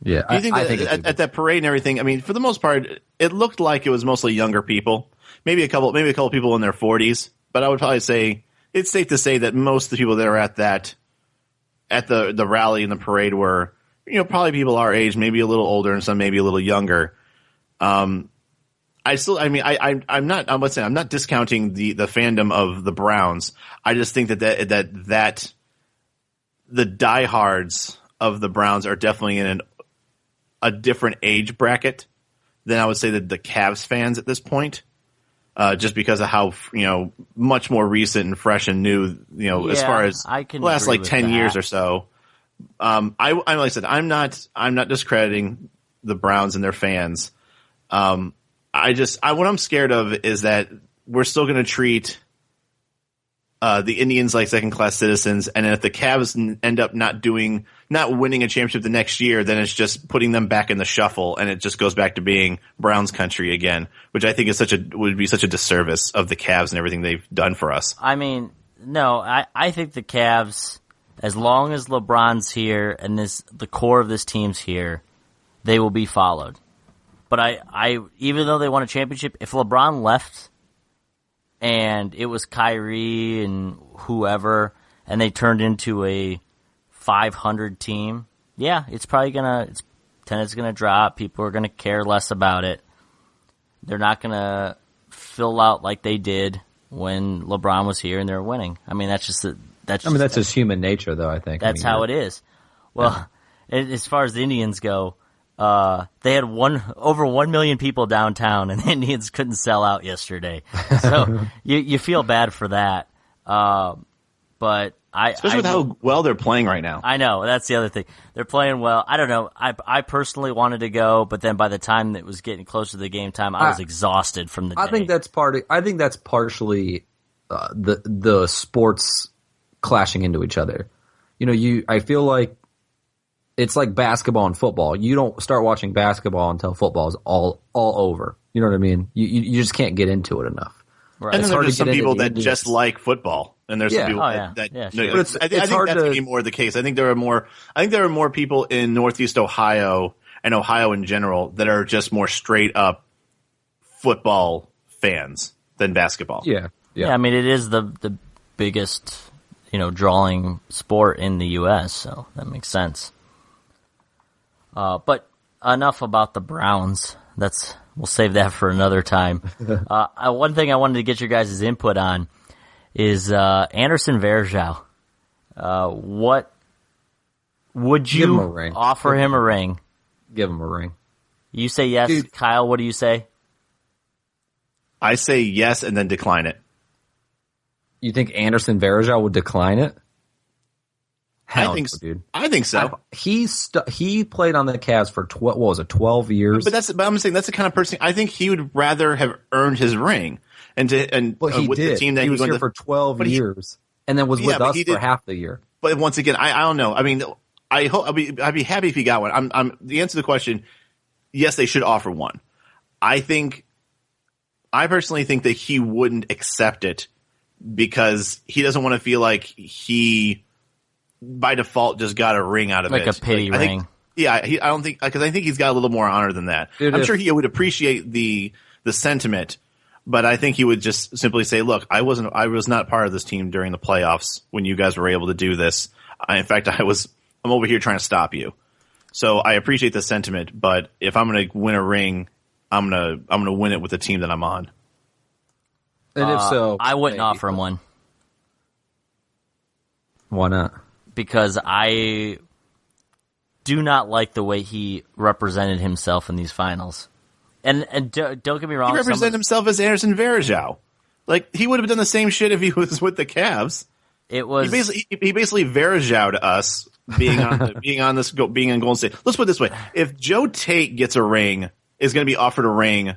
Yeah, I think at that parade and everything. I mean, for the most part, it looked like it was mostly younger people. Maybe a couple people in their 40s. But I would probably say it's safe to say that most of the people that are at the rally and the parade were, probably people our age, maybe a little older, and some maybe a little younger. I'm not discounting the fandom of the Browns. I just think that the diehards of the Browns are definitely in a different age bracket than I would say that the Cavs fans at this point, just because of how much more recent and fresh and new as far as the last 10 years or so. Like I said, I'm not discrediting the Browns and their fans. What I'm scared of is that we're still going to treat the Indians like second-class citizens, and then if the Cavs end up not winning a championship the next year, then it's just putting them back in the shuffle, and it just goes back to being Browns country again, which I think would be such a disservice of the Cavs and everything they've done for us. I mean, no, I think the Cavs, as long as LeBron's here and the core of this team's here, they will be followed. But I even though they won a championship, if LeBron left and it was Kyrie and whoever, and they turned into a 500 team, yeah, it's probably attendance gonna drop. People are gonna care less about it. They're not gonna fill out like they did when LeBron was here and they were winning. I mean, that's just human nature, though. I think that's how it is. Well, as far as the Indians go. They had over 1 million people downtown, and the Indians couldn't sell out yesterday. So you feel bad for that. But especially with how well they're playing right now. I know, that's the other thing. They're playing well. I don't know. I personally wanted to go, but then by the time it was getting closer to the game time, I was exhausted from the day. I think that's partially the sports clashing into each other. I feel like it's like basketball and football. You don't start watching basketball until football is all over. You know what I mean? You just can't get into it enough. Right. And then there's some people that just like football, and there's some people that sure. But I think that's maybe more the case. I think there are more people in Northeast Ohio and Ohio in general that are just more straight up football fans than basketball. Yeah. I mean, it is the biggest drawing sport in the U.S., so that makes sense. But enough about the Browns. We'll save that for another time. One thing I wanted to get your guys' input on is Anderson Varejao. What would you offer him a ring? Give him a ring. You say yes. Dude. Kyle, what do you say? I say yes and then decline it. You think Anderson Varejao would decline it? I think so, dude. I think so. He played on the Cavs for 12 years. But I'm saying that's the kind of person I think he would rather have earned his ring with the team that he was here for 12 years and then was with us for half the year. But once again, I don't know. I mean, I'd be happy if he got one. The answer to the question, yes, they should offer one. I personally think that he wouldn't accept it because he doesn't want to feel like he by default just got a ring out of it. Like a pity ring. I don't think, because I think he's got a little more honor than that. Dude, I'm sure he would appreciate the sentiment, but I think he would just simply say, look, I was not part of this team during the playoffs when you guys were able to do this. In fact, I was I'm over here trying to stop you. So I appreciate the sentiment, but if I'm going to win a ring, I'm gonna win it with the team that I'm on. And if so, I wouldn't offer him one. Why not? Because I do not like the way he represented himself in these finals. And don't get me wrong. He represented himself as Anderson Varejao. Like, he would have done the same shit if he was with the Cavs. It was he basically Varejao to us being in Golden State. Let's put it this way: if Joe Tate gets a ring, is going to be offered a ring,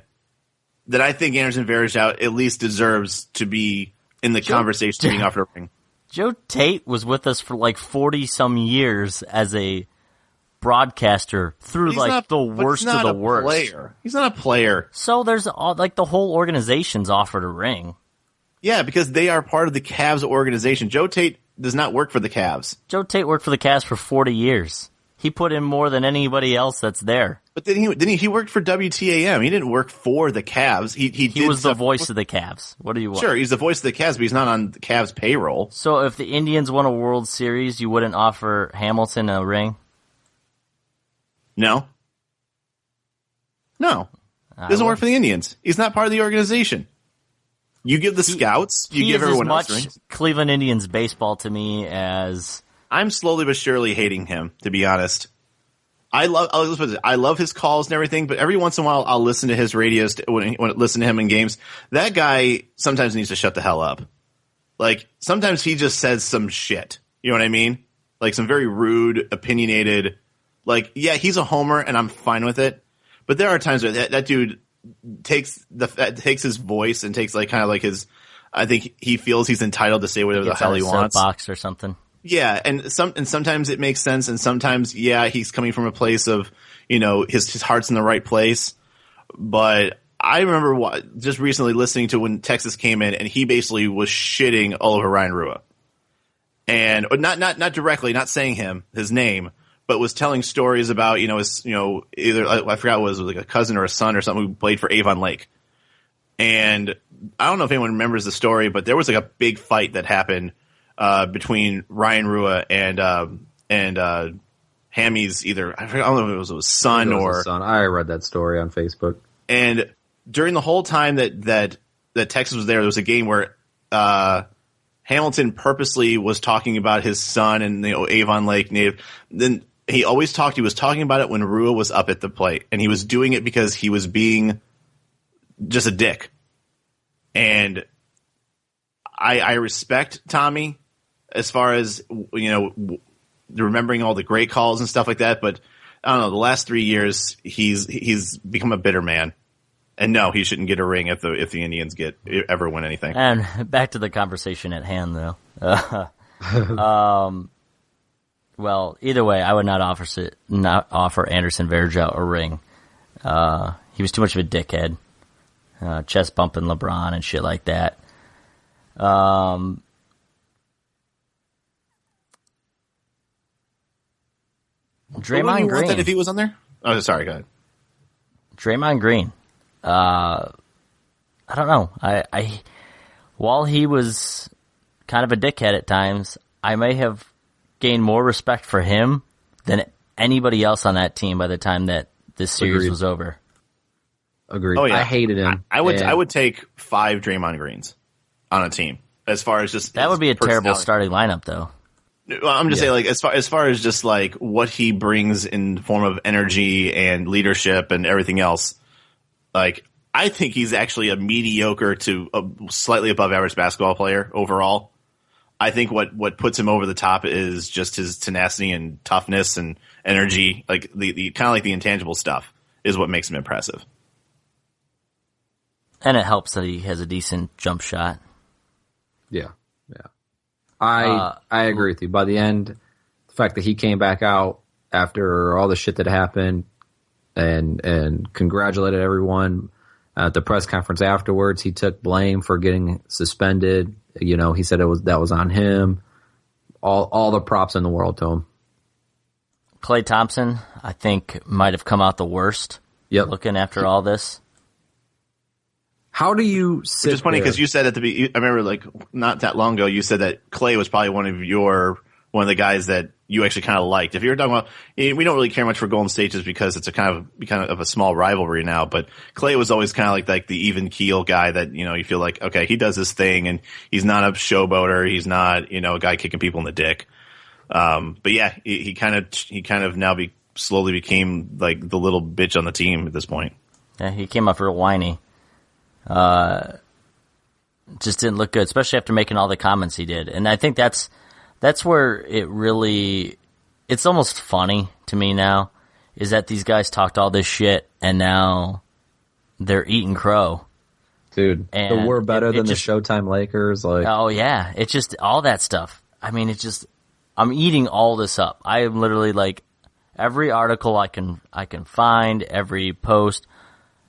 then I think Anderson Varejao at least deserves to be in the conversation of being offered a ring. Joe Tate was with us for like 40 some years as a broadcaster through the worst of the worst. Player. He's not a player. So there's the whole organization's offered a ring. Yeah, because they are part of the Cavs organization. Joe Tate does not work for the Cavs. Joe Tate worked for the Cavs for 40 years. He put in more than anybody else that's there. But he worked for WTAM. He didn't work for the Cavs. He was the voice of the Cavs. What do you want? Sure, he's the voice of the Cavs, but he's not on the Cavs payroll. So if the Indians won a World Series, you wouldn't offer Hamilton a ring? No. Doesn't work for the Indians. He's not part of the organization. You give the scouts, you give everyone else rings. He is as much Cleveland Indians baseball to me as... I'm slowly but surely hating him, to be honest. I love his calls and everything, but every once in a while I'll listen to his radios when I listen to him in games. That guy sometimes needs to shut the hell up. Like, sometimes he just says some shit. You know what I mean? Like, some very rude, opinionated... Like, yeah, he's a homer, and I'm fine with it. But there are times where that dude takes his voice and takes his. I think he feels he's entitled to say whatever the hell he wants. Soapbox or something. Yeah, and sometimes it makes sense, and sometimes he's coming from a place of his heart's in the right place. But I remember just recently listening to when Texas came in, and he basically was shitting all over Ryan Rua, and not directly, not saying his name. But was telling stories about, his, either, I forgot what it was like a cousin or a son or something who played for Avon Lake. And I don't know if anyone remembers the story, but there was like a big fight that happened, between Ryan Rua and Hammy's I don't know if it was son or son. I read that story on Facebook. And during the whole time that Texas was there was a game where, Hamilton purposely was talking about his son and, Avon Lake native. Then, he was talking about it when Rua was up at the plate, and he was doing it because he was being just a dick. And I respect Tommy as far as, remembering all the great calls and stuff like that, but I don't know, the last 3 years, he's become a bitter man. And no, he shouldn't get a ring if the Indians ever win anything. And back to the conversation at hand, though. Well, either way, I would not offer Anderson Varejao a ring. He was too much of a dickhead, chest bumping LeBron and shit like that. Draymond Green. Want that if he was on there? Oh, sorry, go ahead. Draymond Green. I don't know. While he was kind of a dickhead at times, I may have gained more respect for him than anybody else on that team by the time that this series was over. Agreed. Oh, yeah. I hated him. I would take 5 Draymond Greens on a team as far as just that would be a terrible starting lineup, though. I'm just saying, like, as far as just like what he brings in the form of energy and leadership and everything else. Like, I think he's actually a mediocre to a slightly above average basketball player overall. I think what puts him over the top is just his tenacity and toughness and energy. Like the kind of like the intangible stuff is what makes him impressive. And it helps that he has a decent jump shot. Yeah. I agree with you. By the end, the fact that he came back out after all the shit that happened and congratulated everyone at the press conference afterwards, he took blame for getting suspended. He said that was on him. All the props in the world to him. Klay Thompson, I think, might have come out the worst. Yep. Looking after all this. How do you sit Which is funny because you said I remember like not that long ago, you said that Klay was probably one of your one of the guys that you actually kind of liked. If you're talking about, we don't really care much for Golden State just because it's a kind of a small rivalry now, but Clay was always kind of like the even keel guy that, you feel like, okay, he does his thing and he's not a showboater. He's not, a guy kicking people in the dick. But yeah, he kind of now slowly became like the little bitch on the team at this point. Yeah, he came off real whiny. Just didn't look good, especially after making all the comments he did. And I think that's where it's almost funny to me now, is that these guys talked all this shit and now they're eating crow. Dude, and we're better than the Showtime Lakers. Like, oh yeah, it's just all that stuff. I mean, I'm eating all this up. I am literally like every article I can find, every post,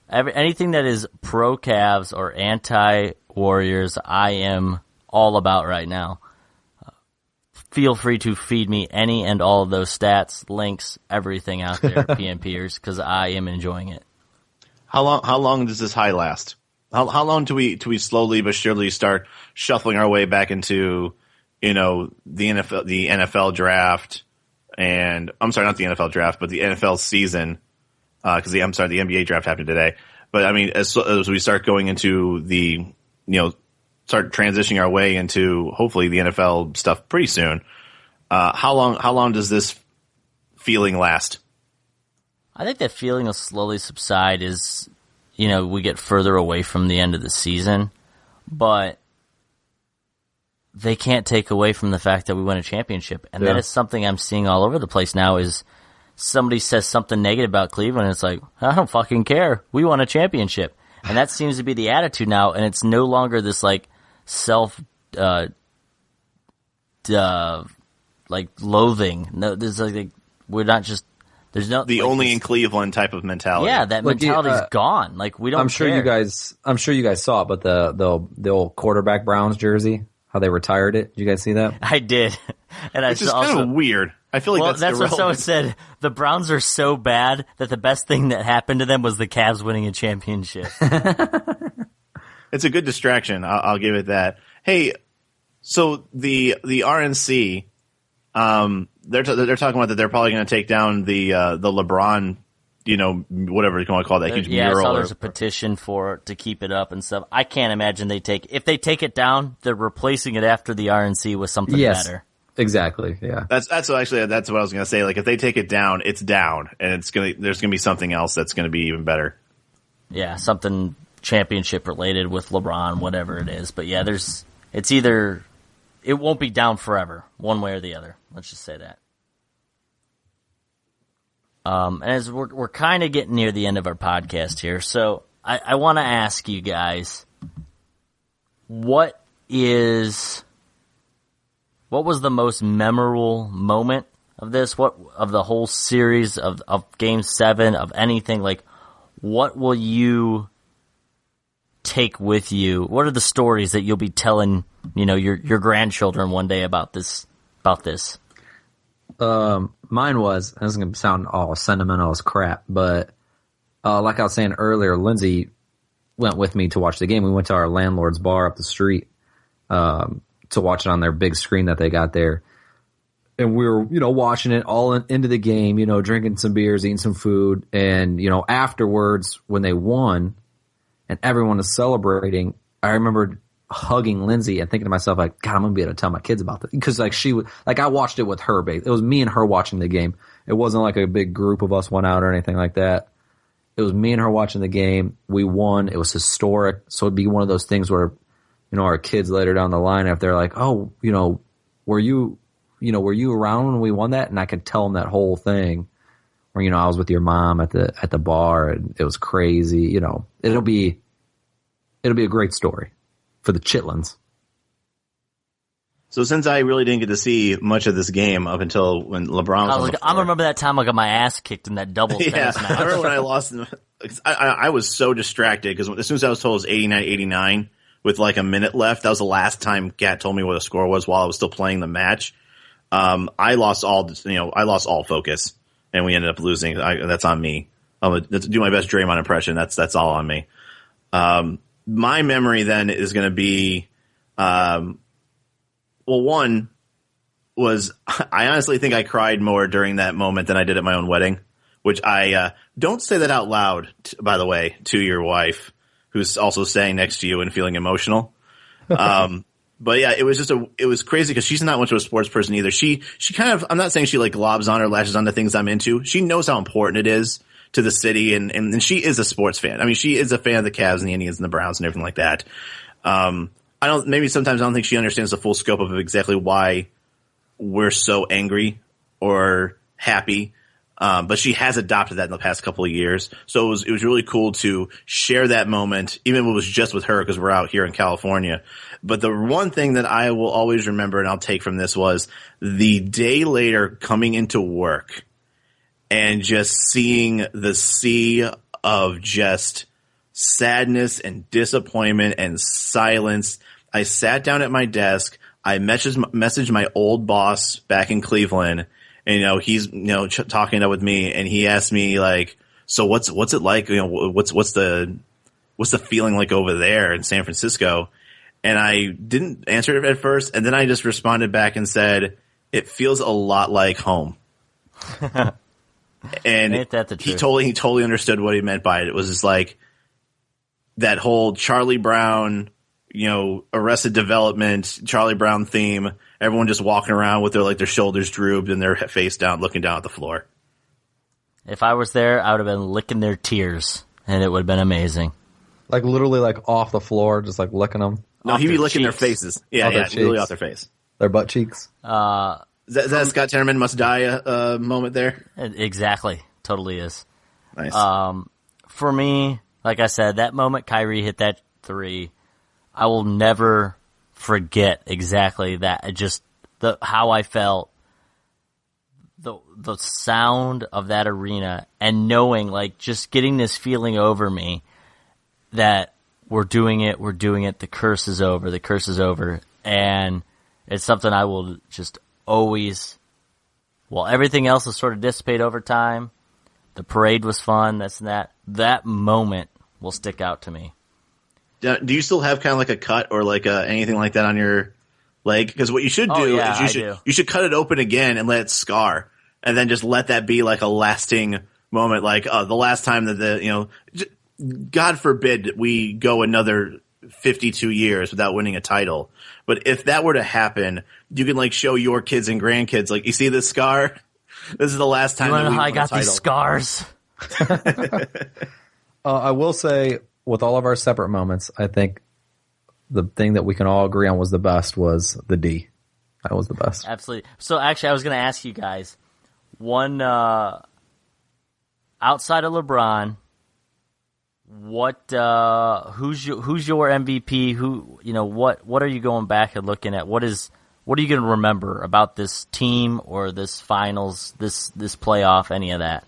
anything that is pro Cavs or anti Warriors, I am all about right now. Feel free to feed me any and all of those stats, links, everything out there, PNPers, because I am enjoying it. How long does this high last? How long do we slowly but surely start shuffling our way back into, the NFL draft, and I'm sorry, not the NFL draft, but the NFL season, because the NBA draft happened today. But I mean, as we start going into the, start transitioning our way into hopefully the NFL stuff pretty soon. How long does this feeling last? I think that feeling will slowly subside as, we get further away from the end of the season, but they can't take away from the fact that we won a championship. And that is something I'm seeing all over the place now, is somebody says something negative about Cleveland, and it's like, I don't fucking care. We won a championship. And that seems to be the attitude now, and it's no longer this like loathing. No, there's like we're not just there's no only in Cleveland type of mentality. Yeah, that mentality's gone. Like we don't. I'm sure care. you guys saw it, but the old quarterback Browns jersey, how they retired it. Did you guys see that? I did, and it's just kind of weird. I feel like that's what someone said. The Browns are so bad that the best thing that happened to them was the Cavs winning a championship. It's a good distraction. I'll give it that. Hey, so the RNC, they're talking about that they're probably going to take down the LeBron, whatever you want to call that huge mural. Yeah, I saw there's a petition to keep it up and stuff. I can't imagine if they take it down, they're replacing it after the RNC with something better. Exactly. Yeah. That's what I was going to say. Like if they take it down, it's down, and there's going to be something else that's going to be even better. Yeah, something championship related with LeBron, whatever it is. But yeah, it won't be down forever, one way or the other. Let's just say that. And as we're kind of getting near the end of our podcast here, so I want to ask you guys, what was the most memorable moment of this? What of the whole series of Game 7 of anything? Like, what will you take with you? What are the stories that you'll be telling, your grandchildren one day about this? Mine was, this is going to sound all sentimental as crap, but like I was saying earlier, Lindsay went with me to watch the game. We went to our landlord's bar up the street to watch it on their big screen that they got there. And we were, watching it all into the game, drinking some beers, eating some food. And, afterwards when they won and everyone was celebrating, I remember hugging Lindsay and thinking to myself, like, God, I'm going to be able to tell my kids about this. Because, I watched it with her. It was me and her watching the game. It wasn't like a big group of us went out or anything like that. It was me and her watching the game. We won. It was historic. So it'd be one of those things where, our kids later down the line, if they're like, oh, were you around when we won that? And I could tell them that whole thing where, I was with your mom at the bar and it was crazy. It'll be a great story for the Chitlins. So since I really didn't get to see much of this game up until when LeBron was on the floor, I remember that time I got my ass kicked in that double tennis match. I remember when I lost. I was so distracted because as soon as I was told it was 89-89 with like a minute left, that was the last time Kat told me what the score was while I was still playing the match. I lost all focus and we ended up losing. That's on me. I'm gonna do my best Draymond impression. That's all on me. My memory then is going to be, one, was I honestly think I cried more during that moment than I did at my own wedding, which I don't say that out loud, by the way, to your wife, who's also standing next to you and feeling emotional. But yeah, it was crazy because she's not much of a sports person either. She kind of, I'm not saying she like globs on or lashes on the things I'm into. She knows how important it is to the city and she is a sports fan. I mean, she is a fan of the Cavs and the Indians and the Browns and everything like that. Maybe sometimes I don't think she understands the full scope of exactly why we're so angry or happy. But she has adopted that in the past couple of years. So it was really cool to share that moment, even if it was just with her because we're out here in California. But the one thing that I will always remember and I'll take from this was the day later coming into work and just seeing the sea of just sadness and disappointment and silence. I sat down at my desk. I messaged my old boss back in Cleveland. And, he's, talking up with me and he asked me like, so what's it like? What's the feeling like over there in San Francisco? And I didn't answer it at first. And then I just responded back and said, it feels a lot like home. And Ain't that the truth? he totally understood what he meant by it. It was just like that whole Charlie Brown, Arrested Development, Charlie Brown theme. Everyone just walking around with their shoulders drooped and their face down, looking down at the floor. If I was there, I would have been licking their tears, and it would have been amazing. Like literally like off the floor, just like licking them. No, he'd be licking cheeks. their faces. Yeah, literally off their face. Their butt cheeks. Is that Scott Tenorman must die moment there? Exactly. Totally is. Nice. For me, like I said, that moment Kyrie hit that three, I will never forget exactly that. Just how I felt, the sound of that arena, and knowing, like, just getting this feeling over me that we're doing it, the curse is over, and it's something I will just always, while everything else will sort of dissipate over time, the parade was fun, that moment will stick out to me. Do you still have kind of like a cut or like anything like that on your leg? Because what you should do is you should cut it open again and let it scar, and then just let that be like a lasting moment. Like the last time that God forbid we go another 52 years without winning a title. But if that were to happen, you can like show your kids and grandkids, like, you see this scar? This is the last time. You want to know how I got title. these scars? I will say, with all of our separate moments, I think the thing that we can all agree on was the best was the D. That was the best. Absolutely. So actually, I was going to ask you guys, one outside of LeBron, who's your MVP? What are you going back and looking at? What are you going to remember about this team or this finals, this playoff, any of that?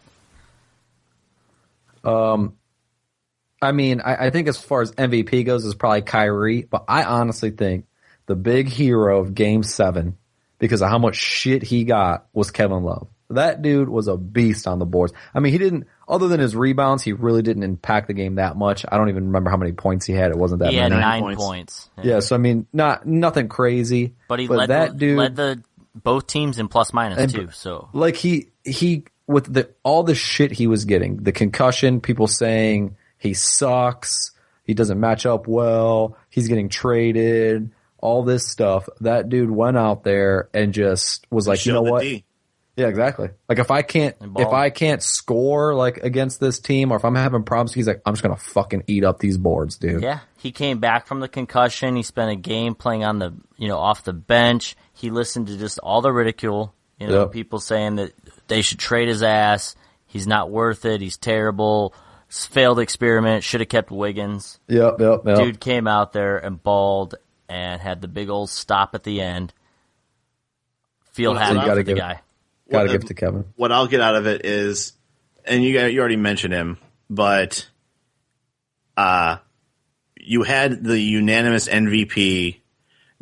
I mean, I think as far as MVP goes, is probably Kyrie, but I honestly think the big hero of Game 7, because of how much shit he got, was Kevin Love. That dude was a beast on the boards. I mean, he didn't, other than his rebounds, he really didn't impact the game that much. I don't even remember how many points he had. It wasn't that many. He had 9 points. Yeah, so I mean, nothing crazy. But he led both teams in plus minus too. So like he with all the shit he was getting, the concussion, people saying he sucks, he doesn't match up well, he's getting traded, all this stuff. That dude went out there and just was like, you know what? Yeah, exactly. Like if I can't score like against this team, or if I'm having problems, he's like, I'm just gonna fucking eat up these boards, dude. Yeah, he came back from the concussion. He spent a game playing on the off the bench. He listened to just all the ridicule. People saying that they should trade his ass. He's not worth it. He's terrible. Failed experiment. Should have kept Wiggins. Yep. Dude came out there and balled and had the big old stop at the end. Feel happy for the guy. Gotta give it to Kevin. What I'll get out of it is, and you already mentioned him, but you had the unanimous MVP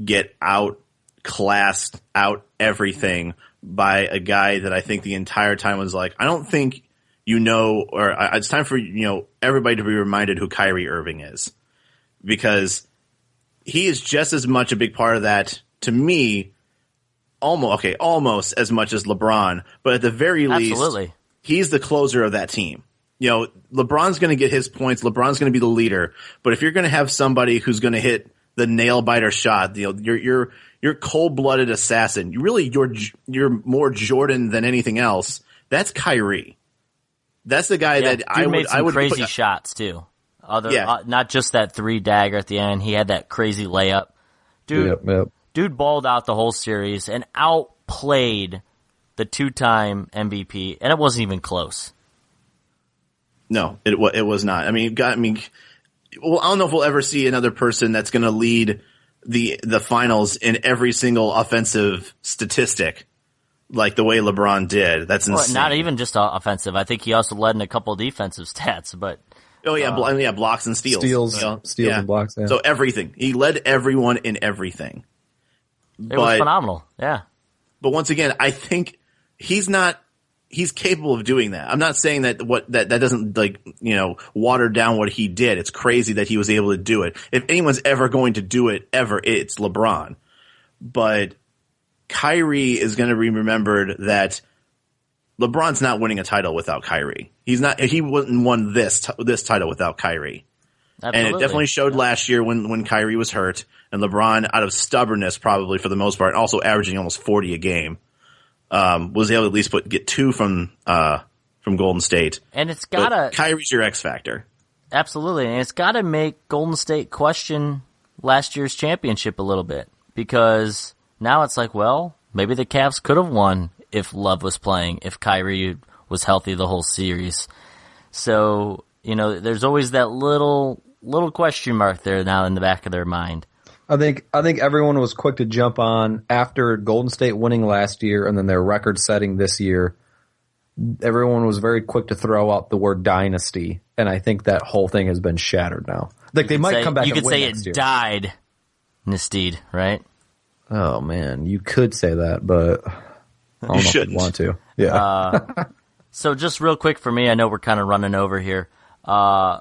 get outclassed, out everything by a guy that I think the entire time was like, I don't think or it's time for everybody to be reminded who Kyrie Irving is, because he is just as much a big part of that to me. almost as much as LeBron, but at the very least, he's the closer of that team. You know, LeBron's going to get his points. LeBron's going to be the leader. But if you're going to have somebody who's going to hit the nail biter shot, you know, you're cold-blooded assassin. You're more Jordan than anything else. That's Kyrie. That's the guy that I would crazy shots too. Not just that 3 dagger at the end. He had that crazy layup. Dude balled out the whole series and outplayed the 2-time MVP, and it wasn't even close. No, it was not. I mean, I don't know if we'll ever see another person that's going to lead the finals in every single offensive statistic like the way LeBron did. That's insane. Well, not even just offensive. I think he also led in a couple defensive stats, but. Oh yeah, blocks and steals. Steals and blocks. Yeah. So everything. He led everyone in everything. It was phenomenal. Yeah. But once again, I think he's capable of doing that. I'm not saying that that doesn't water down what he did. It's crazy that he was able to do it. If anyone's ever going to do it it's LeBron. But Kyrie is going to be remembered that LeBron's not winning a title without Kyrie. He wouldn't won this title without Kyrie. Absolutely. And it definitely showed last year when Kyrie was hurt and LeBron, out of stubbornness probably for the most part, also averaging almost 40 a game, was able to at least get 2 from Golden State. And it's gotta Kyrie's your X factor. Absolutely. And it's gotta make Golden State question last year's championship a little bit, because now it's like, well, maybe the Cavs could have won if Love was playing, if Kyrie was healthy the whole series. So, there's always that little question mark there now in the back of their mind. I think everyone was quick to jump on after Golden State winning last year and then their record setting this year. Everyone was very quick to throw out the word dynasty, and I think that whole thing has been shattered now. Like they might come back. You and could win say next it year. died, Nistid, right? Oh man, you could say that, but I don't know if you want to. Yeah. So just real quick for me, I know we're kind of running over here. My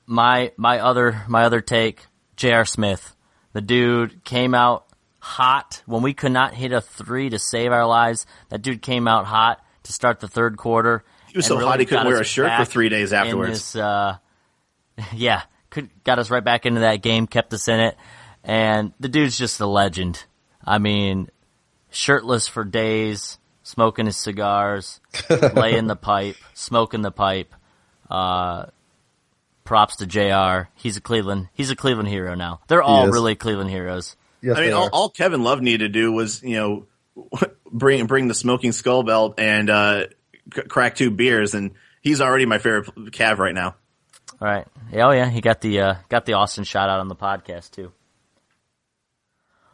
other take, J.R. Smith. The dude came out hot when we could not hit a 3 to save our lives. That dude came out hot to start the third quarter. He was so hot he couldn't wear a shirt for 3 days afterwards. Got us right back into that game, kept us in it. And the dude's just a legend. I mean, shirtless for days, smoking his cigars, laying the pipe, smoking the pipe. Props to JR. He's a Cleveland hero now. They're all really Cleveland heroes. Yes, I mean, all Kevin Love needed to do was, bring the smoking skull belt and crack 2 beers, and he's already my favorite Cav right now. All right. Oh yeah, he got the Austin shout out on the podcast too.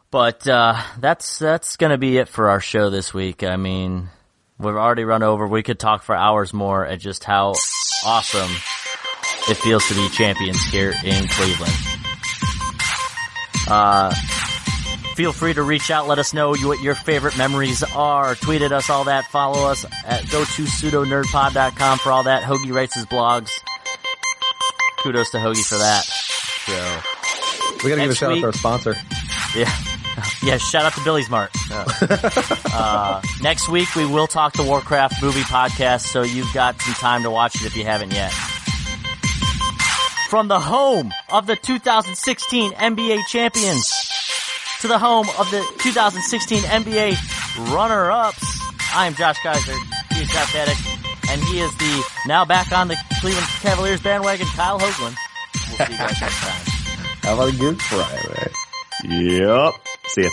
But that's gonna be it for our show this week. I mean, we've already run over. We could talk for hours more at just how awesome it feels to be champions here in Cleveland. Feel free to reach out. Let us know what your favorite memories are. Tweet at us, all that. Follow us at go-to-pseudo-nerdpod.com for all that. Hougie writes his blogs. Kudos to Hougie for that. So we got to give a shout out to our sponsor. Yeah, shout out to Billy Smart. Next week, we will talk the Warcraft movie podcast, so you've got some time to watch it if you haven't yet. From the home of the 2016 NBA champions to the home of the 2016 NBA runner-ups, I am Josh Kiser. He is Josh Haddix, and he is the now back on the Cleveland Cavaliers bandwagon, Kyle Hoagland. We'll see you guys next time. Have a good Friday. Yep. See ya.